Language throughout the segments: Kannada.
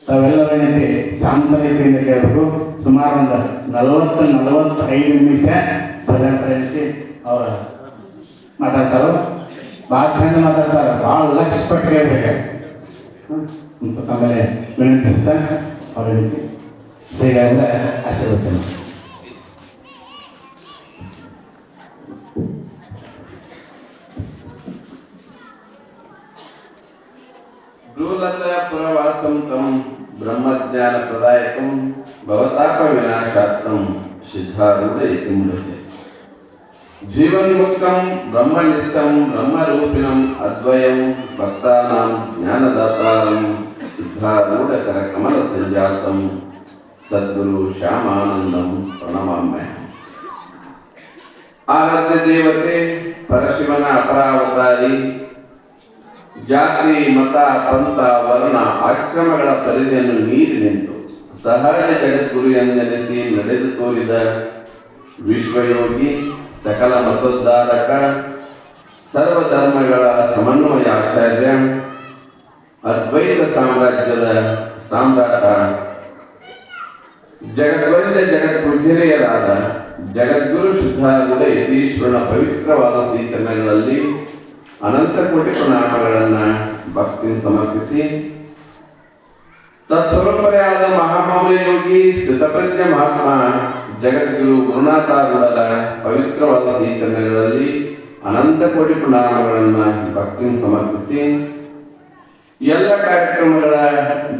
ತಾವೆಲ್ಲರೇನೈತಿ ಶಾಂತ ರೀತಿಯಿಂದ ಕೇಳಬೇಕು. ಸುಮಾರು ಒಂದು 40-45 ನಿಮಿಷ ಏನೈತಿ ಅವ್ರು ಮಾತಾಡ್ತಾರೋ. ಭಾಳ ಚಂದ ಮಾತಾಡ್ತಾರೆ, ಭಾಳ ಲಕ್ಷ ಪಟ್ಟು ಕೇಳಬೇಕು ಅಂತ ತಮ್ಮಲ್ಲಿ ವಿನಂತಿಸುತ್ತಾ ಅವ್ರೇನೈತಿ ಶ್ರೀಗಳಿಂದ ಆಶೀರ್ವಚನ. ಪ್ರವಾಸಂ ತಂ ಬ್ರಹ್ಮಜ್ಞಾನ ಪ್ರದಾಯಕಂ ಭವತಾಪ ವಿನಾಶಾರ್ಥಂ ಸಿದ್ಧಾರೂಢ ಇತಿ ಮುಚ್ಯತೆ. ಜೀವನ್ಮುಕ್ತಂ ಬ್ರಹ್ಮನಿಷ್ಠಂ ಬ್ರಹ್ಮರೂಪಿಣಂ ಅದ್ವಯಂ ಭಕ್ತಾನಾಂ ಜ್ಞಾನದಾತಾರಂ ಸಿದ್ಧಾರೂಢ ಕರಕಮಲ ಸಂಜಾತಂ ಸದ್ಗುರು ಶ್ಯಾಮಾನಂದಂ ಪ್ರಣಮಾಮ್ಯಹಂ. ಆರಾಧ್ಯ ದೇವತೆ ಪರಶಿವನ ಅಪರಾವತಾರಿ, ಜಾತಿ ಮತ ಪಂಥ ವರ್ಣ ಆಶ್ರಮಗಳ ಪರಿಧಿಯನ್ನು ಮೀರಿ ನಿಂತು ಸಹಜ ಜಗದ್ಗುರು ಎಂದೆನಿಸಿ ನಡೆದು ತೋರಿದ ವಿಶ್ವಯೋಗಿ, ಸಕಲ ಮತೋದ್ಧಾರಕ, ಸರ್ವಧರ್ಮಗಳ ಸಮನ್ವಯ ಆಚಾರ್ಯ, ಅದ್ವೈತ ಸಾಮ್ರಾಜ್ಯದ ಸಾಮ್ರಾಟ, ಜಗದ್ವಂದ್ಯ ಜಗದ್ಗುರುಹಿರಿಯರಾದ ಜಗದ್ಗುರು ಸಿದ್ಧಾರೂಢ ಯತೀಶ್ವರನ ಪವಿತ್ರವಾದ ಶ್ರೀಚರಣಗಳಲ್ಲಿ ಅನಂತ ಕೋಟಿ ಪ್ರಣಾಮಗಳನ್ನು ಭಕ್ತಿ ಸಮರ್ಪಿಸಿ, ತತ್ಸ್ವರೂಪರೆಯಾದ ಮಹಾಮೌಲ್ಯ ಯೋಗಿ ಸ್ಥಿತಪ್ರಜ್ಞ ಮಹಾತ್ಮ ಜಗದ್ಗುರು ಗುರುನಾಥಾರೂಢರ ಪವಿತ್ರವಾದ ಶ್ರೀಚರಣಗಳಲ್ಲಿ ಅನಂತ ಕೋಟಿ ಪ್ರಣಾಮಗಳನ್ನು ಭಕ್ತಿ ಸಮರ್ಪಿಸಿ, ಎಲ್ಲ ಕಾರ್ಯಕ್ರಮಗಳ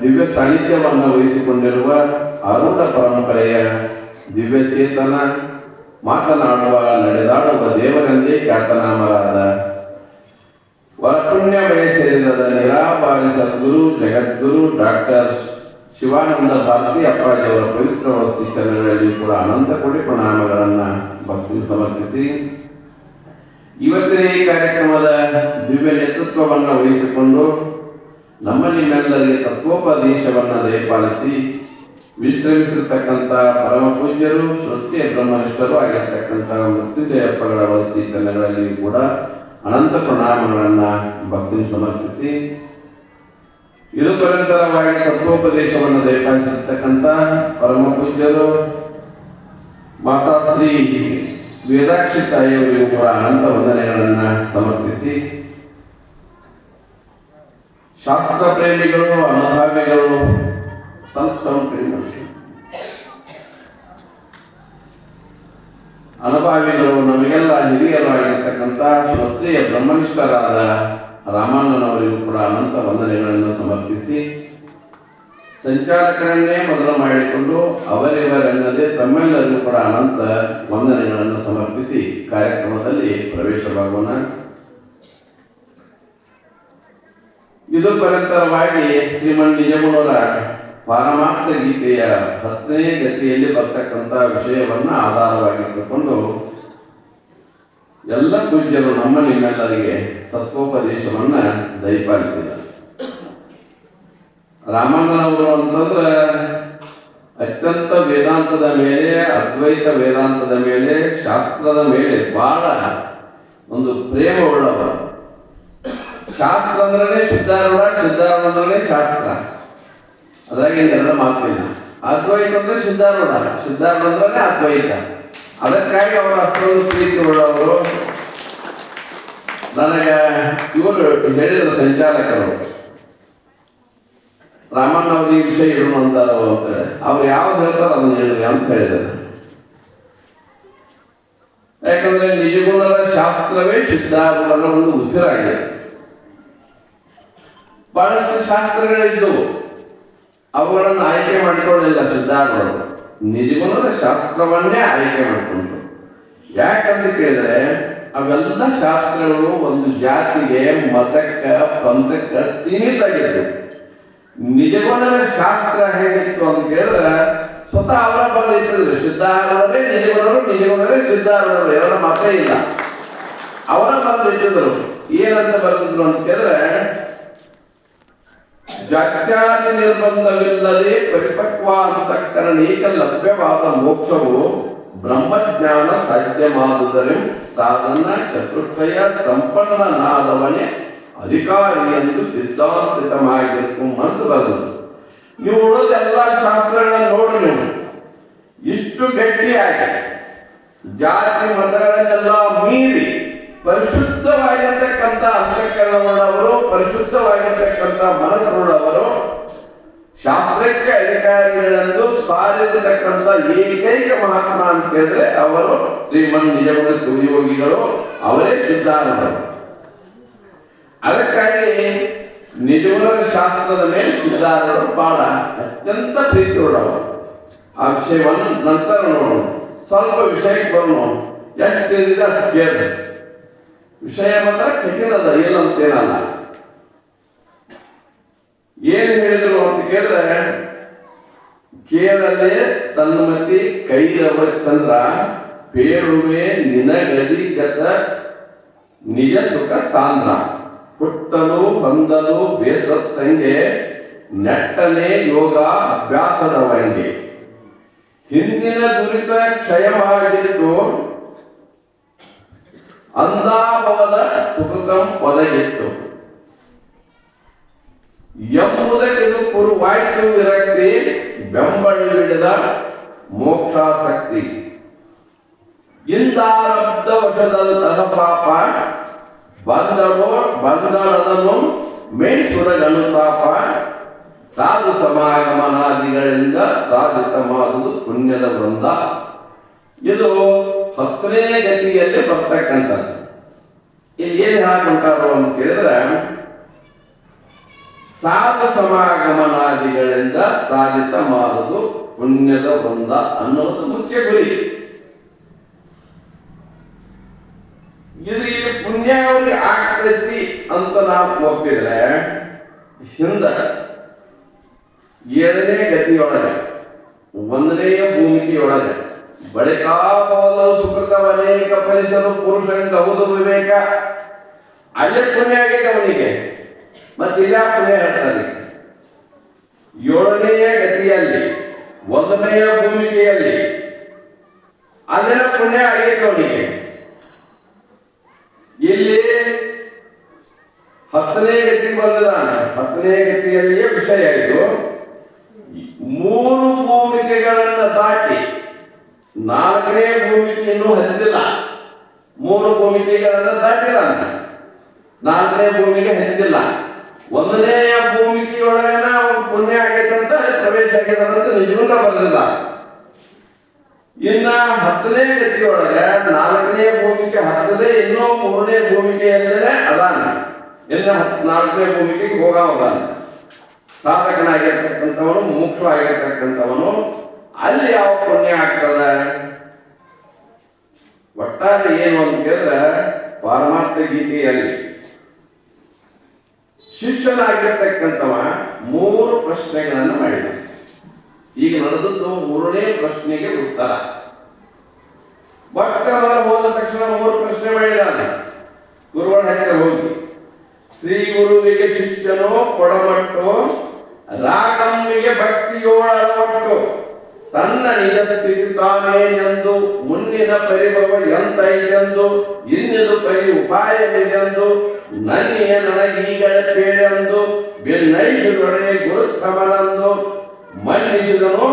ದಿವ್ಯ ಸಾನ್ನಿಧ್ಯವನ್ನು ವಹಿಸಿಕೊಂಡಿರುವ ಆರೂಢ ಪರಂಪರೆಯ ದಿವ್ಯ ಚೇತನ, ಮಾತನಾಡುವ ನಡೆದಾಡುವ ದೇವರೆಂದೇ ಖ್ಯಾತನಾಮರಾದ ವರಪುಣ್ಯಮಯ ಶರೀರದ ನಿರಾಭಾರಿ ಸದ್ಗುರು ಜಗದ್ಗುರು ಡಾಕ್ಟರ್ ಶಿವಾನಂದ ಭಾರತಿ ಅಪ್ಪಾಜಿಯವರ ಪವಿತ್ರವಾದ ಶ್ರೀಚರಣಗಳಲ್ಲಿ ಕೂಡ ಅನಂತ ಕೋಟಿ ಪ್ರಣಾಮಗಳನ್ನು ಭಕ್ತಿ ಸಮರ್ಪಿಸಿ, ಇವತ್ತಿನ ಈ ಕಾರ್ಯಕ್ರಮದ ದಿವ್ಯ ನೇತೃತ್ವವನ್ನು ವಹಿಸಿಕೊಂಡು ನಮ್ಮಲ್ಲಿ ನಿಮ್ಮೆಲ್ಲರಿಗೆ ತತ್ವೋಪದೇಶವನ್ನು ದಯಪಾಲಿಸಿ ವಿಶ್ರಮಿಸಿರ್ತಕ್ಕಂಥ ಪರಮ ಪೂಜ್ಯರು, ಶ್ರುತಿಯ ಬ್ರಹ್ಮನಿಷ್ಠರು ಆಗಿರ್ತಕ್ಕಂಥ ಮೃತ್ಯುಂಜಯ ಅಪ್ಪಗಳ ಶ್ರೀಚರಣಗಳಲ್ಲಿ ಕೂಡ ಅನಂತ ಪ್ರಣಾಮಗಳನ್ನು ಭಕ್ತಿ ಸಮರ್ಪಿಸಿ, ಇದು ಪರಂತರವಾಗಿ ತತ್ವೋಪದೇಶವನ್ನು ದಯಪಾಲಿಸಿರ್ತಕ್ಕಂಥ ಪರಮ ಪೂಜ್ಯರು ಮಾತಾಶ್ರೀ ವೇದಾಕ್ಷಿ ತಾಯಿಯವರಿಗೂ ಕೂಡ ಅನಂತ ವಂದನೆಗಳನ್ನು ಸಮರ್ಪಿಸಿ, ಶಾಸ್ತ್ರ ಪ್ರೇಮಿಗಳು, ಅನುಭಾವಿಗಳು, ಅನುಭಾವಿಗಳು, ನಮಗೆಲ್ಲ ಹಿರಿಯರು ಆಗಿರ್ತಕ್ಕಂಥ ಶ್ರೋತ್ರಿಯ ಬ್ರಹ್ಮನಿಷ್ಠರಾದ ರಾಮಾನಂದನವರಿಗೂ ಕೂಡ ಅನಂತ ವಂದನೆಗಳನ್ನು ಸಮರ್ಪಿಸಿ, ಸಂಚಾಲಕರನ್ನೇ ಮೊದಲು ಮಾಡಿಕೊಂಡು ಅವರಿವರೆನ್ನದೇ ತಮ್ಮೆಲ್ಲರಿಗೂ ಕೂಡ ಅನಂತ ವಂದನೆಗಳನ್ನು ಸಮರ್ಪಿಸಿ ಕಾರ್ಯಕ್ರಮದಲ್ಲಿ ಪ್ರವೇಶವಾಗೋಣ. ಇದು ಪರಂತರವಾಗಿ ಶ್ರೀಮನ್ ನಿಜಗುಣರ ಪಾರಮಾರ್ಥ ಗೀತೆಯ 10ನೇ ಗತಿಯಲ್ಲಿ ಬರ್ತಕ್ಕಂಥ ವಿಷಯವನ್ನು ಆಧಾರವಾಗಿಟ್ಟುಕೊಂಡು ಎಲ್ಲ ಪೂಜ್ಯರು ನಮ್ಮ ನಿಮ್ಮೆಲ್ಲರಿಗೆ ತತ್ವೋಪದೇಶವನ್ನು ದಯಪಾಲಿಸಿದರು. ರಾಮಣ್ಣನವರು ಅಂತಂದ್ರೆ ಅತ್ಯಂತ ವೇದಾಂತದ ಮೇಲೆ, ಅದ್ವೈತ ವೇದಾಂತದ ಮೇಲೆ, ಶಾಸ್ತ್ರದ ಮೇಲೆ ಬಹಳ ಒಂದು ಪ್ರೇಮ ಉಳ್ಳವರು. ಶಾಸ್ತ್ರ ಅಂದ್ರೆ ಸಿದ್ಧಾರೂಢ, ಸಿದ್ಧಾರೂಢ ಅಂದ್ರೆ ಶಾಸ್ತ್ರ, ಅದ್ರಾಗ ಇನ್ನೆರಡು ಮಾತಿಲ್ಲ. ಅದ್ವೈತ ಅಂದ್ರೆ ಸಿದ್ಧಾರೂಢ, ಸಿದ್ಧಾರೂಢ ಅಂದ್ರೆ ಅದ್ವೈತ. ಅದಕ್ಕಾಗಿ ಅವರು ಅಷ್ಟೊಂದು ಪ್ರೀತಿ ಉಳ್ಳವರು. ನನಗೆ ಇವರು ಹೇಳಿದ್ರು ಸಂಚಾಲಕರು, ರಾಮಣ್ಣ ಅವ್ರು ಈ ವಿಷಯ ಇಡೋಣ ಅಂತಾರ ಅಂತೇಳಿ, ಅವ್ರು ಯಾವ್ದು ಹೇಳ್ತಾರ ಅದನ್ನ ಹೇಳಿ ಅಂತ ಹೇಳಿದರು. ಯಾಕಂದ್ರೆ ನಿಜಗುಣರ ಶಾಸ್ತ್ರವೇ ಸಿದ್ಧಾರೂಢರ ಒಂದು ಉಸಿರಾಗಿದೆ. ಬಹಳಷ್ಟು ಶಾಸ್ತ್ರಗಳಿದ್ದವು, ಅವುಗಳನ್ನು ಆಯ್ಕೆ ಮಾಡಿಕೊಳ್ಳಲಿಲ್ಲ ಸಿದ್ಧಾರೂಢರು. ನಿಜಗುಣರ ಶಾಸ್ತ್ರವನ್ನೇ ಆಯ್ಕೆ ಮಾಡಿಕೊಂಡ್ರು. ಯಾಕಂತ ಕೇಳಿದ್ರೆ ಅವೆಲ್ಲ ಶಾಸ್ತ್ರಗಳು ಒಂದು ಜಾತಿಗೆ, ಮತಕ್ಕೆ, ಪಂಥಕ್ಕೆ ಸೀಮಿತ ಆಗಿದ್ದವು. ನಿಜಗುಣರ ಶಾಸ್ತ್ರ ಹೇಗಿತ್ತು ಅಂತ ಕೇಳಿದ್ರೆ ಸ್ವತಃ ಅವರ ಬರೆದಿಟ್ಟಿದ್ರು. ಸಿದ್ಧಾರೂಢರೇ ನಿಜಗುಣರು, ನಿಜಗುಣರೇ ಸಿದ್ಧಾರೂಢರು, ಎರಡ ಮಾತೇ ಇಲ್ಲ. ಅವರ ಬರೆದಿಟ್ಟಿದ್ರು. ಏನಂತ ಬರೆದಿದ್ರು ಅಂತ ಕೇಳಿದ್ರೆ, ಜಾತ್ಯಾದಿ ನಿರ್ಬಂಧವಿಲ್ಲದೆ ಪರಿಪಕ್ವ ಅಂತಃಕರಣೀಕ ಲಭ್ಯವಾದ ಮೋಕ್ಷವು ಬ್ರಹ್ಮಜ್ಞಾನ ಸಾಧ್ಯವಾದುದರೆ ಸಾಧನ ಚತುಷ್ಟಯ ಸಂಪನ್ನನಾದವನೇ ಅಧಿಕಾರಿ ಎಂದು ಸಿದ್ಧಾಂತಿತವಾಗಿರ್ಕು ಅಂತ ಬರೆದರು. ನೀವು ಉಳಿದೆಲ್ಲ ಶಾಸ್ತ್ರಗಳನ್ನ ನೋಡ್ರಿ ನೀವು ಇಷ್ಟು ಗಟ್ಟಿಯಾಗಿ ಜಾತಿ ಮತಗಳನ್ನೆಲ್ಲ ಮೀರಿ ಪರಿಶುದ್ಧವಾಗಿರ್ತಕ್ಕಂಥ ಅಂತಃಕರಣವುಳ್ಳವರು, ಪರಿಶುದ್ಧವಾಗಿರ್ತಕ್ಕಂಥ ಮನಸ್ಸುಳ್ಳವರು, ಶಾಸ್ತ್ರಕ್ಕೆ ಅಧಿಕಾರಿಗಳೆಂದು ಸಾರಿರತಕ್ಕಂಥ ಏಕೈಕ ಮಹಾತ್ಮ ಅಂತ ಹೇಳಿದ್ರೆ ಅವರು ಶ್ರೀಮನ್ ನಿಜಗುಣ ಶಿವಯೋಗಿಗಳು, ಅವರೇ ಸಿದ್ಧಾರೂಢರು. ಅದಕ್ಕಾಗಿ ನಿಜಗುಣದ ಶಾಸ್ತ್ರದ ಮೇಲೆ ಸಿದ್ಧಾರೂಢರು ಬಹಳ ಅತ್ಯಂತ ಪ್ರೀತಿ ಉಳ್ಳವರು. ಆ ವಿಷಯವನ್ನು ನಂತರ ನೋಡೋಣ. ಸ್ವಲ್ಪ ವಿಷಯಕ್ಕೆ ಬರೋಣ. ಎಷ್ಟು ತಿಳಿದಿದೆ ಅಷ್ಟು ಕೇಳಿ. ವಿಷಯ ಮಾತ್ರ ಕಠಿಣದ, ಏನಂತೇನಲ್ಲ. ಏನು ಹೇಳಿದ್ರು ಅಂತ ಕೇಳಿದ್ರೆ, ಕೇಳಲೆ ಸನ್ಮತಿ ಕೈರವ ಚಂದ್ರ ಪೇಳುವೆ ನಿನಗದಿಗತ ನಿಜ ಸುಖ ಸಾಂದ್ರ ಹುಟ್ಟಲು ಹೊಂದಲು ಬೇಸತ್ತಂಗೆ ನೆಟ್ಟನೆ ಯೋಗ ಅಭ್ಯಾಸದ ವಂಗೆ ಹಿಂದಿನ ದುರಿತ ಕ್ಷಯವಾಗಿದ್ದು ಅಂದಾಭವದ ಸುಕೃತಂ ಒದಗಿತ್ತು ಎಂಬುದಕ್ಕಿದು ಕುರುವಾಯ್ತು ವಿರಕ್ತಿ ಬೆಂಬಳಿಬಿಡಿದ ಮೋಕ್ಷಾಸಕ್ತಿ ಇಂದಾರಬ್ಧ ವಶದಂತಹ ಪಾಪ ಬಂದಳದನು ಮೇಲ್ಸುರಗನುತಾಪ ಸಾಧು ಸಮಾಗಮನಾದಿಗಳಿಂದ ಸಾಧಿತವಾದುದು ಪುಣ್ಯದ ವೃಂದ. ಇದು 10ನೇ ಗತಿಯಲ್ಲಿ ಬರ್ತಕ್ಕಂಥದ್ದು. ಇಲ್ಲಿ ಏನ್ ಹಾಕೊಂಟಾರೋ ಅಂತ ಕೇಳಿದ್ರೆ, ಸಾಧು ಸಮಾಗಮನಾದಿಗಳಿಂದ ಸಾಧಿತ ಮಾಡುವುದು ಪುಣ್ಯದ ವೃಂದ ಅನ್ನೋದು ಮುಖ್ಯ ಗುರಿ. ಇದು ಇಲ್ಲಿ ಪುಣ್ಯಾವಳಿ ಆಗ್ತೈತಿ ಅಂತ ನಾವು ಒಪ್ಪಿದ್ರೆ, ಹಿಂದ 7ನೇ ಗತಿಯೊಳಗೆ 1ನೇಯ ಭೂಮಿಕೆಯೊಳಗೆ ಬಳಿಕಾಪವಲು ಸುಕೃತವನೇಕ ಪರಿಸಲು ಪುರುಷಂಗ ಹೌದು ವಿವೇಕ ಅಲ್ಲೇ ಪುಣ್ಯ ಆಗಿದೆ ಅವನಿಗೆ. ಮತ್ತೆ ಇಲ್ಲ ಪುಣ್ಯ ಹೇಳ್ತಾರೆ 7ನೇಯ ಗತಿಯಲ್ಲಿ 1ನೇಯ ಭೂಮಿಕೆಯಲ್ಲಿ ಅಲ್ಲೆಲ್ಲ ಪುಣ್ಯ ಆಗೈತೆ ಅವನಿಗೆ. ಇಲ್ಲಿ 10ನೇ ಗತಿ ಬಂದಿದ್ದಾನೆ. 10ನೇ ಗತಿಯಲ್ಲಿಯೇ ವಿಷಯ ಇದು. 3 ಭೂಮಿಕೆಗಳನ್ನು ದಾಟಿ 4ನೇ ಭೂಮಿಕೆಯನ್ನು ಹಂದಿಲ್ಲ. 3 ಭೂಮಿಕೆಗಳನ್ನು ದಾಟಿದಾನೆ, 4ನೇ ಭೂಮಿಗೆ ಹಂದಿಲ್ಲ. 1ನೇಯ ಭೂಮಿಕೆಯೊಳಗನ ಅವನು ಪುಣ್ಯ ಆಗೈತಂತ ಪ್ರವೇಶ ಆಗೈತಂತ ನಿಜಗುಣ ಬರೆದಿಲ್ಲ. ಇನ್ನ 10ನೇ ಗತಿಯೊಳಗೆ 4ನೇ ಭೂಮಿಕೆ ಹತ್ತದೆ, ಇನ್ನೂ 3ನೇ ಭೂಮಿಕೆಯಲ್ಲೇ ಅದಾನ. ಇನ್ನು 4ನೇ ಭೂಮಿಕೆಗೆ ಹೋಗವದಾನ. ಸಾಧಕನಾಗಿರ್ತಕ್ಕಂಥವನು, ಮುಖ್ಯವಾಗಿರ್ತಕ್ಕಂಥವನು. ಅಲ್ಲಿ ಯಾವ ಪುಣ್ಯ ಆಗ್ತದೆ? ಒಟ್ಟಾರೆ ಏನು ಅಂತ ಕೇಳಿದ್ರೆ, ಪಾರಮಾರ್ಥ ಗೀತೆಯಲ್ಲಿ ಶಿಷ್ಯನಾಗಿರ್ತಕ್ಕಂಥವ 3 ಪ್ರಶ್ನೆಗಳನ್ನು ಮಾಡಿದ. ಈಗ ನಡೆದದ್ದು 3ನೇ ಪ್ರಶ್ನೆಗೆ ಉತ್ತರ. ಭಕ್ತವರ ಹೋದ ತಕ್ಷಣ 3 ಪ್ರಶ್ನೆ ಮಾಡಿದಾನೆ. ಗುರುಗಳ ಹತ್ತಿರ ಹೋಗಿ, ಶ್ರೀ ಗುರುವಿಗೆ ಶಿಷ್ಯನು ಕೊಡಮಟ್ಟು, ರಾಗಮ್ಮಿಗೆ ಭಕ್ತಿಯೋಳವಟ್ಟು, ತನ್ನ ನಿಜ ಸ್ಥಿತಿ ತಾನೇ ಎಂದು, ಮುನ್ನಿನ ಪರಿಭವ ಎಂತೈತೆಂದು, ಇನ್ನಿದು ಪರಿ ಉಪಾಯವಿದೆಂದು, ನನ್ನಿಯ ನನಗೀಗಳ ಪೇಡೆಂದು, ಬೆನ್ನೈಸಿದೊಡೆ ಗುರುತ್ತಮನಂದು, ಮನ್ನಿಸಿದನು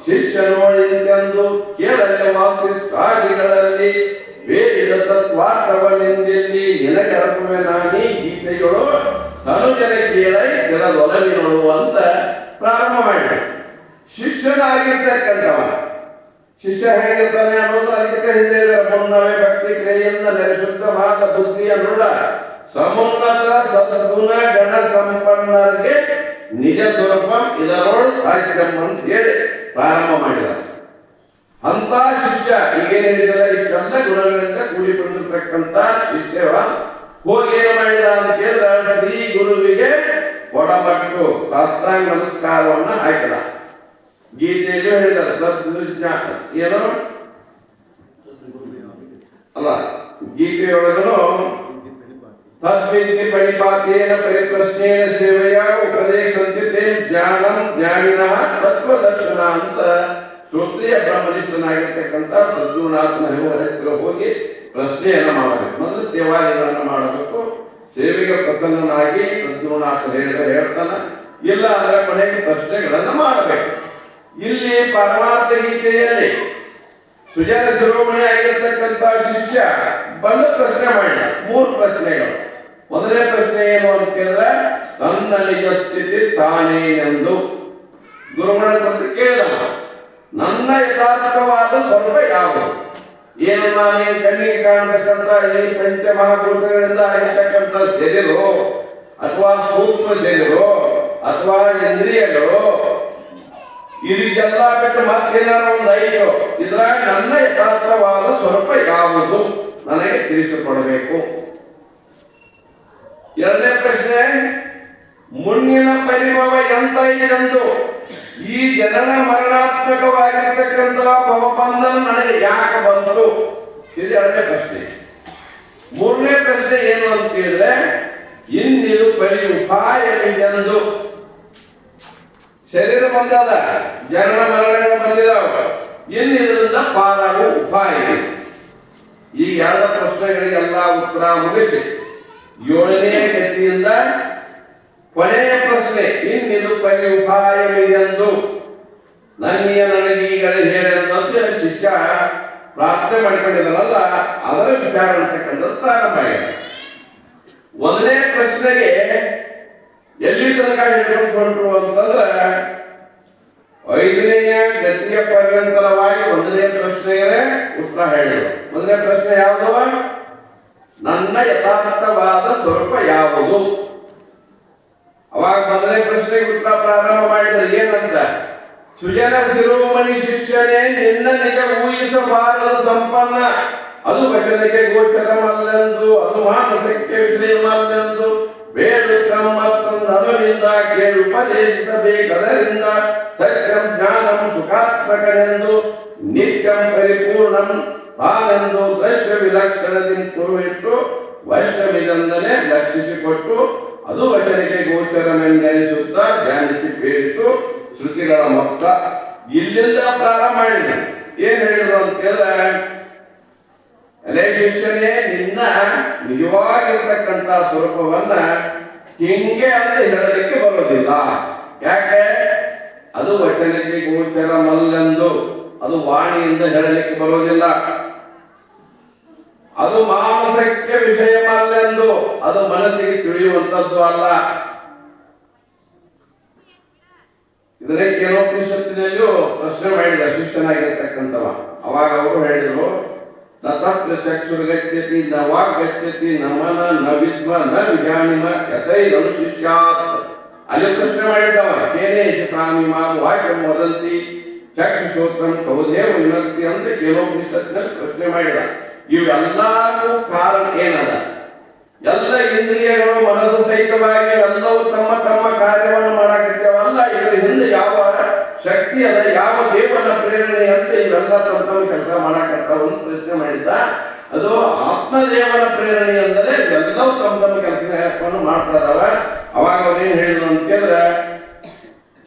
ಶಿಷ್ಯನೋಳಿಂತೆಂದು, ಕೇಳಲೆ ವಾಸಿಷ್ಠಾದಿಗಳಲ್ಲಿ ಬೇರಿದ ತತ್ವಾರ್ಥವನೆಂದೆಲ್ಲಿ ನಿನಗರ್ಪುವೆ ನಾನೀ ಗೀತೆಯೊಳು ತನುಜನ ಕೇಳೈ ಕೆಳದೊಲವಿನಳು ಅಂತ ಪ್ರಾರಂಭ ಮಾಡಿದ. ಶಿಷ್ಯನಾಗಿರ್ತಕ್ಕಂಥವ, ಶಿಷ್ಯ ಹೇಗಿರ್ತಾನೆ ಅನ್ನೋದು ಅದಕ್ಕೆ ಹಿಂದೆ ಮುನ್ನವೇ ಭಕ್ತಿ ಕ್ರಿಯೆಯಿಂದ ನೆರೆಶುದ್ಧವಾದ ಬುದ್ಧಿಯನ್ನುಳ್ಳ ಸಮುನ್ನತ ಸದ್ಗುಣ ಗಣ ಸಂಪನ್ನರಿಗೆ ನಿಜ ಸ್ವರೂಪ ಇದರೊಳು ಸಾಧ್ಯಂ ಅಂತ ಹೇಳಿ ಪ್ರಾರಂಭ ಮಾಡಿದ. ಅಂತ ಶಿಷ್ಯ ಈಗೇನು ಹೇಳಿದಲ್ಲ, ಇಷ್ಟೆಲ್ಲ ಗುಣಗಳಿಂದ ಕೂಡಿಕೊಂಡಿರ್ತಕ್ಕಂಥ ಶಿಷ್ಯವ ಹೋಗಿ ಏನು ಮಾಡಿದ ಅಂತ ಕೇಳಿದ್ರೆ, ಶ್ರೀ ಗುರುವಿಗೆ ಒಡಮಟ್ಟು ಸಾಷ್ಟಾಂಗ ನಮಸ್ಕಾರವನ್ನ ಹಾಕಿದ. ಗೀತೆಯಲ್ಲಿ ಹೇಳಿದ್ದಾರೆ ಏನೋ ಅಲ್ಲ, ಗೀತೆಯೊಳಗನು ತದ್ವಿದ್ಯೆ ಪರಿಪಾತೇನ ಪರಿಪ್ರಶ್ನೇನ ಸೇವೆಯ ಉಪದೇಶಂತೆ ತೇ ಜ್ಞಾನಂ ಜ್ಞಾನಿನಃ ತತ್ವದರ್ಶನ ಅಂತ ಶ್ರೋತ್ರಿಯ ಬ್ರಹ್ಮನಿಷ್ಠನಾಗಿರ್ತಕ್ಕಂಥ ಸದ್ಗುರುನಾಥನ ಹತ್ತಿರ ಹೋಗಿ ಪ್ರಶ್ನೆಯನ್ನ ಮಾಡಬೇಕು. ಮೊದಲು ಸೇವಾದಿಗಳನ್ನು ಮಾಡಬೇಕು. ಸೇವೆಗೆ ಪ್ರಸನ್ನನಾಗಿ ಸದ್ಗುರುನಾಥ ಹೇಳ್ತಾನೆ, ಇಲ್ಲ ಅಂದ್ರೆ ಕೊನೆಗೆ ಪ್ರಶ್ನೆಗಳನ್ನು ಮಾಡಬೇಕು. ಇಲ್ಲಿ ಪರಮಾರ್ಥ ಗೀತೆಯಲ್ಲಿ ಸುಜನ ಶಿರೋಮಣಿ ಆಗಿರ್ತಕ್ಕಂಥ ಶಿಷ್ಯ ಬಂದು ಪ್ರಶ್ನೆ ಮಾಡಿದ 3 ಪ್ರಶ್ನೆಗಳು. ಮೊದಲನೇ ಪ್ರಶ್ನೆ ಏನು ಅಂತ ಕೇಳಿದ್ರೆ ತನ್ನ ನಿಜ ಸ್ಥಿತಿ ತಾನೇ ಎಂದು ಗುರುಗಳ ಕುರಿತು ಕೇಳಿದವ. ನನ್ನ ಯಥಾರ್ಥವಾದ ಸ್ವರೂಪ ಯಾವುದು? ಏನು ನಾನೇನು ಕಣ್ಣಿಗೆ ಕಾಣತಕ್ಕಂಥ ಈ ಪಂಚಮಹಾಭೂತಗಳಿಂದ ಆಗಿರ್ತಕ್ಕಂಥ ಶರೀರು ಅಥವಾ ಸೂಕ್ಷ್ಮ ಶರೀರು ಅಥವಾ ಇಂದ್ರಿಯಗಳು ಇದಕ್ಕೆಲ್ಲ ಬಿಟ್ಟು ಮತ್ತೇನಾದ್ರು ಒಂದು ಐದು ಇದ್ರ ನನ್ನ ಯಥಾರ್ಥವಾದ ಸ್ವರೂಪ ಯಾವುದು ನನಗೆ ತಿಳಿಸಿಕೊಡಬೇಕು. ಎರಡನೇ ಪ್ರಶ್ನೆ, ಮುನ್ನಿನ ಪರಿಭವ ಎಂತ ಇದೆಂದು ಈ ಜನನ ಮರಣಾತ್ಮಕವಾಗಿರ್ತಕ್ಕಂಥ ಭವಬಂಧನ ನನಗೆ ಯಾಕೆ ಬಂತು? ಇದು ಎರಡನೇ ಪ್ರಶ್ನೆ. ಮೂರನೇ ಪ್ರಶ್ನೆ ಏನು ಅಂತ ಕೇಳಿದ್ರೆ ಇನ್ನಿದು ಪರಿ ಉಪಾಯವಿದೆಂದು. ಶರೀರ ಬಂದದ, ಜನನ ಮರಣಗಳು ಬಂದಿದಾವ, ಇನ್ನಿದ್ರಿಂದ ಪಾರಾಗುವ ಉಪಾಯ. ಈ ಎರಡು ಪ್ರಶ್ನೆಗಳಿಗೆಲ್ಲ ಉತ್ತರ ಮುಗಿಸಿ 7ನೇ ಗತಿಯಿಂದ ಕೊನೆಯ ಪ್ರಶ್ನೆ ಇನ್ನಿದು ಪರಿ ಉಪಾಯವಿದೆಂದು ನನಗೀಗಲೇ ಹೇಳೆಂದು ಅಂತ ಶಿಷ್ಯ ಪ್ರಾರ್ಥನೆ ಮಾಡಿಕೊಂಡಿದ್ದಾರಲ್ಲ, ಅದರ ವಿಚಾರ ಅಂತಕ್ಕಂಥದ್ದು ಪ್ರಾರಂಭ ಆಗಿದೆ. 1ನೇ ಪ್ರಶ್ನೆಗೆ ಎಲ್ಲಿ ತನಕ ಹೇಳ್ಕೊಂಡು ಹೊರಟರು ಅಂತಂದ್ರೆ 5ನೇ ಗತಿಯ ಪರ್ಯಂತರವಾಗಿ 1ನೇ ಪ್ರಶ್ನೆಗೆ ಉತ್ತರ ಹೇಳಿದರು. 1ನೇ ಪ್ರಶ್ನೆ ಯಾವುದು? ನನ್ನ ಯಥಾರ್ಥವಾದ ಸ್ವರೂಪ ಯಾವುದು? ಅವಾಗ 1ನೇ ಪ್ರಶ್ನೆಗೆ ಉತ್ತರ ಪ್ರಾರಂಭ ಮಾಡಿದ್ರು. ಏನಂತ? ಸುಜನ ಶಿರೋಮಣಿ ಶಿಷ್ಯನೇ, ನಿನ್ನ ನಿಜ ಊಹಿಸಬಾರದ ಸಂಪನ್ನ, ಅದು ವಚನಕ್ಕೆ ಗೋಚರಮಲ್ಲೆಂದು, ಅದು ಮಾನಸಕ್ಕೆ ವಿಷಯವಲ್ಲೆಂದು ಬೇಡುತ್ತ ಮತ್ತೊಂದು ಅನುವಿಂದ ಕೇಳಿ ಉಪದೇಶಿಸಬೇಕದರಿಂದ ಸತ್ಯಂ ಜ್ಞಾನಂ ಸುಖಾತ್ಮಕನೆಂದು ನಿತ್ಯಂ ಪರಿಪೂರ್ಣಂ ತಾನೆಂದು ದೃಶ್ಯ ವಿಲಕ್ಷಣದಿಂದ ಕುರುವಿಟ್ಟು ವೈಷ್ಣವಿದಂದನೆ ಲಕ್ಷಿಸಿಕೊಟ್ಟು ಅದು ವಚನಕ್ಕೆ ಗೋಚರನೆಂದೆನಿಸುತ್ತಾ ಧ್ಯಾನಿಸಿ ಬೇಡಿತು ಶ್ರುತಿಗಳ ಮೊತ್ತ. ಇಲ್ಲಿಂದ ಪ್ರಾರಂಭ ಮಾಡಿದ್ರು. ಏನ್ ಹೇಳಿದ್ರು ಅಂತ ಕೇಳಿದ್ರೆ, ಅಲೇ ಶಿಷ್ಯನೇ, ನಿನ್ನ ನಿಜವಾಗಿರ್ತಕ್ಕಂಥ ಸ್ವರೂಪವನ್ನ ಹಿಂಗೆ ಅಂತ ಹೇಳಲಿಕ್ಕೆ ಬರೋದಿಲ್ಲ. ಯಾಕೆ? ಅದು ವಚನಕ್ಕೆ ಗೋಚರಮಲ್ಲೆಂದು, ಅದು ವಾಣಿಯಿಂದ ಹೇಳಲಿಕ್ಕೆ ಬರೋದಿಲ್ಲ. ಅದು ಮಾನಸಕ್ಕೆ ವಿಷಯವಲ್ಲೆಂದು, ಅದು ಮನಸ್ಸಿಗೆ ತಿಳಿಯುವಂತದ್ದು ಅಲ್ಲ. ಇದನ್ನೇ ಕೇನೋಪನಿಷತ್ತಿನಲ್ಲಿಯೂ ಪ್ರಶ್ನೆ ಮಾಡಿದ ಶಿಷ್ಯನಾಗಿರ್ತಕ್ಕಂಥವ. ಅವಾಗ ಅವರು ಹೇಳಿದ್ರು, ನ ತತ್ರ ಚಕ್ಷುರ್ಗಚ್ಚತಿ ನ ವಾಗ್ಗಚ್ಚತಿ ನ ಮನ ನ ವಿದ್ಮ ನ ವಿಜಾನಿಮ ಯಥೈರನು ಶಿಷ್ಯಾತ್. ಅಲ್ಲಿ ಪ್ರಶ್ನೆ ಮಾಡಿದ್ದವ, ಕೇನೇಶ ತಾಮಿಮಾಂ ವಾಕ್ಯಂ ವದಂತಿ ಚಕ್ಷುಶ್ರೋತ್ರಂ ಕೌದೇವ ವಿನಕ್ತಿ ಅಂತ ಕೇನೋಪನಿಷತ್ತಿನಲ್ಲಿ ಪ್ರಶ್ನೆ ಮಾಡಿದ. ಇವೆಲ್ಲಕ್ಕೂ ಕಾರಣ ಏನದ? ಎಲ್ಲ ಇಂದ್ರಿಯಗಳು ಮನಸ್ಸು ಸಹಿತವಾಗಿ ಎಲ್ಲವೂ ತಮ್ಮ ತಮ್ಮ ಕಾರ್ಯವನ್ನು ಮಾಡಾಕತ್ತೇವಲ್ಲ, ಇದರ ಹಿಂದೆ ಯಾವ ಶಕ್ತಿ ಅದ, ಯಾವ ದೇವನ ಪ್ರೇರಣೆ ಅಂತ ಇವೆಲ್ಲ ತಮ್ಮ ತಮ್ಮ ಕೆಲಸ ಮಾಡಾಕತ್ತಾವ ಅಂತ ಪ್ರಶ್ನೆ ಮಾಡಿದ್ದ. ಅದು ಆತ್ಮದೇವನ ಪ್ರೇರಣೆ ಅಂದರೆ ಎಲ್ಲವೂ ತಮ್ಮ ತಮ್ಮ ಕೆಲಸವನ್ನು ಮಾಡ್ತಾ ಇದಾವ. ಅವಾಗ ಅವ್ರೇನ್ ಹೇಳಿದ್ರು ಅಂತ ಕೇಳಿದ್ರೆ,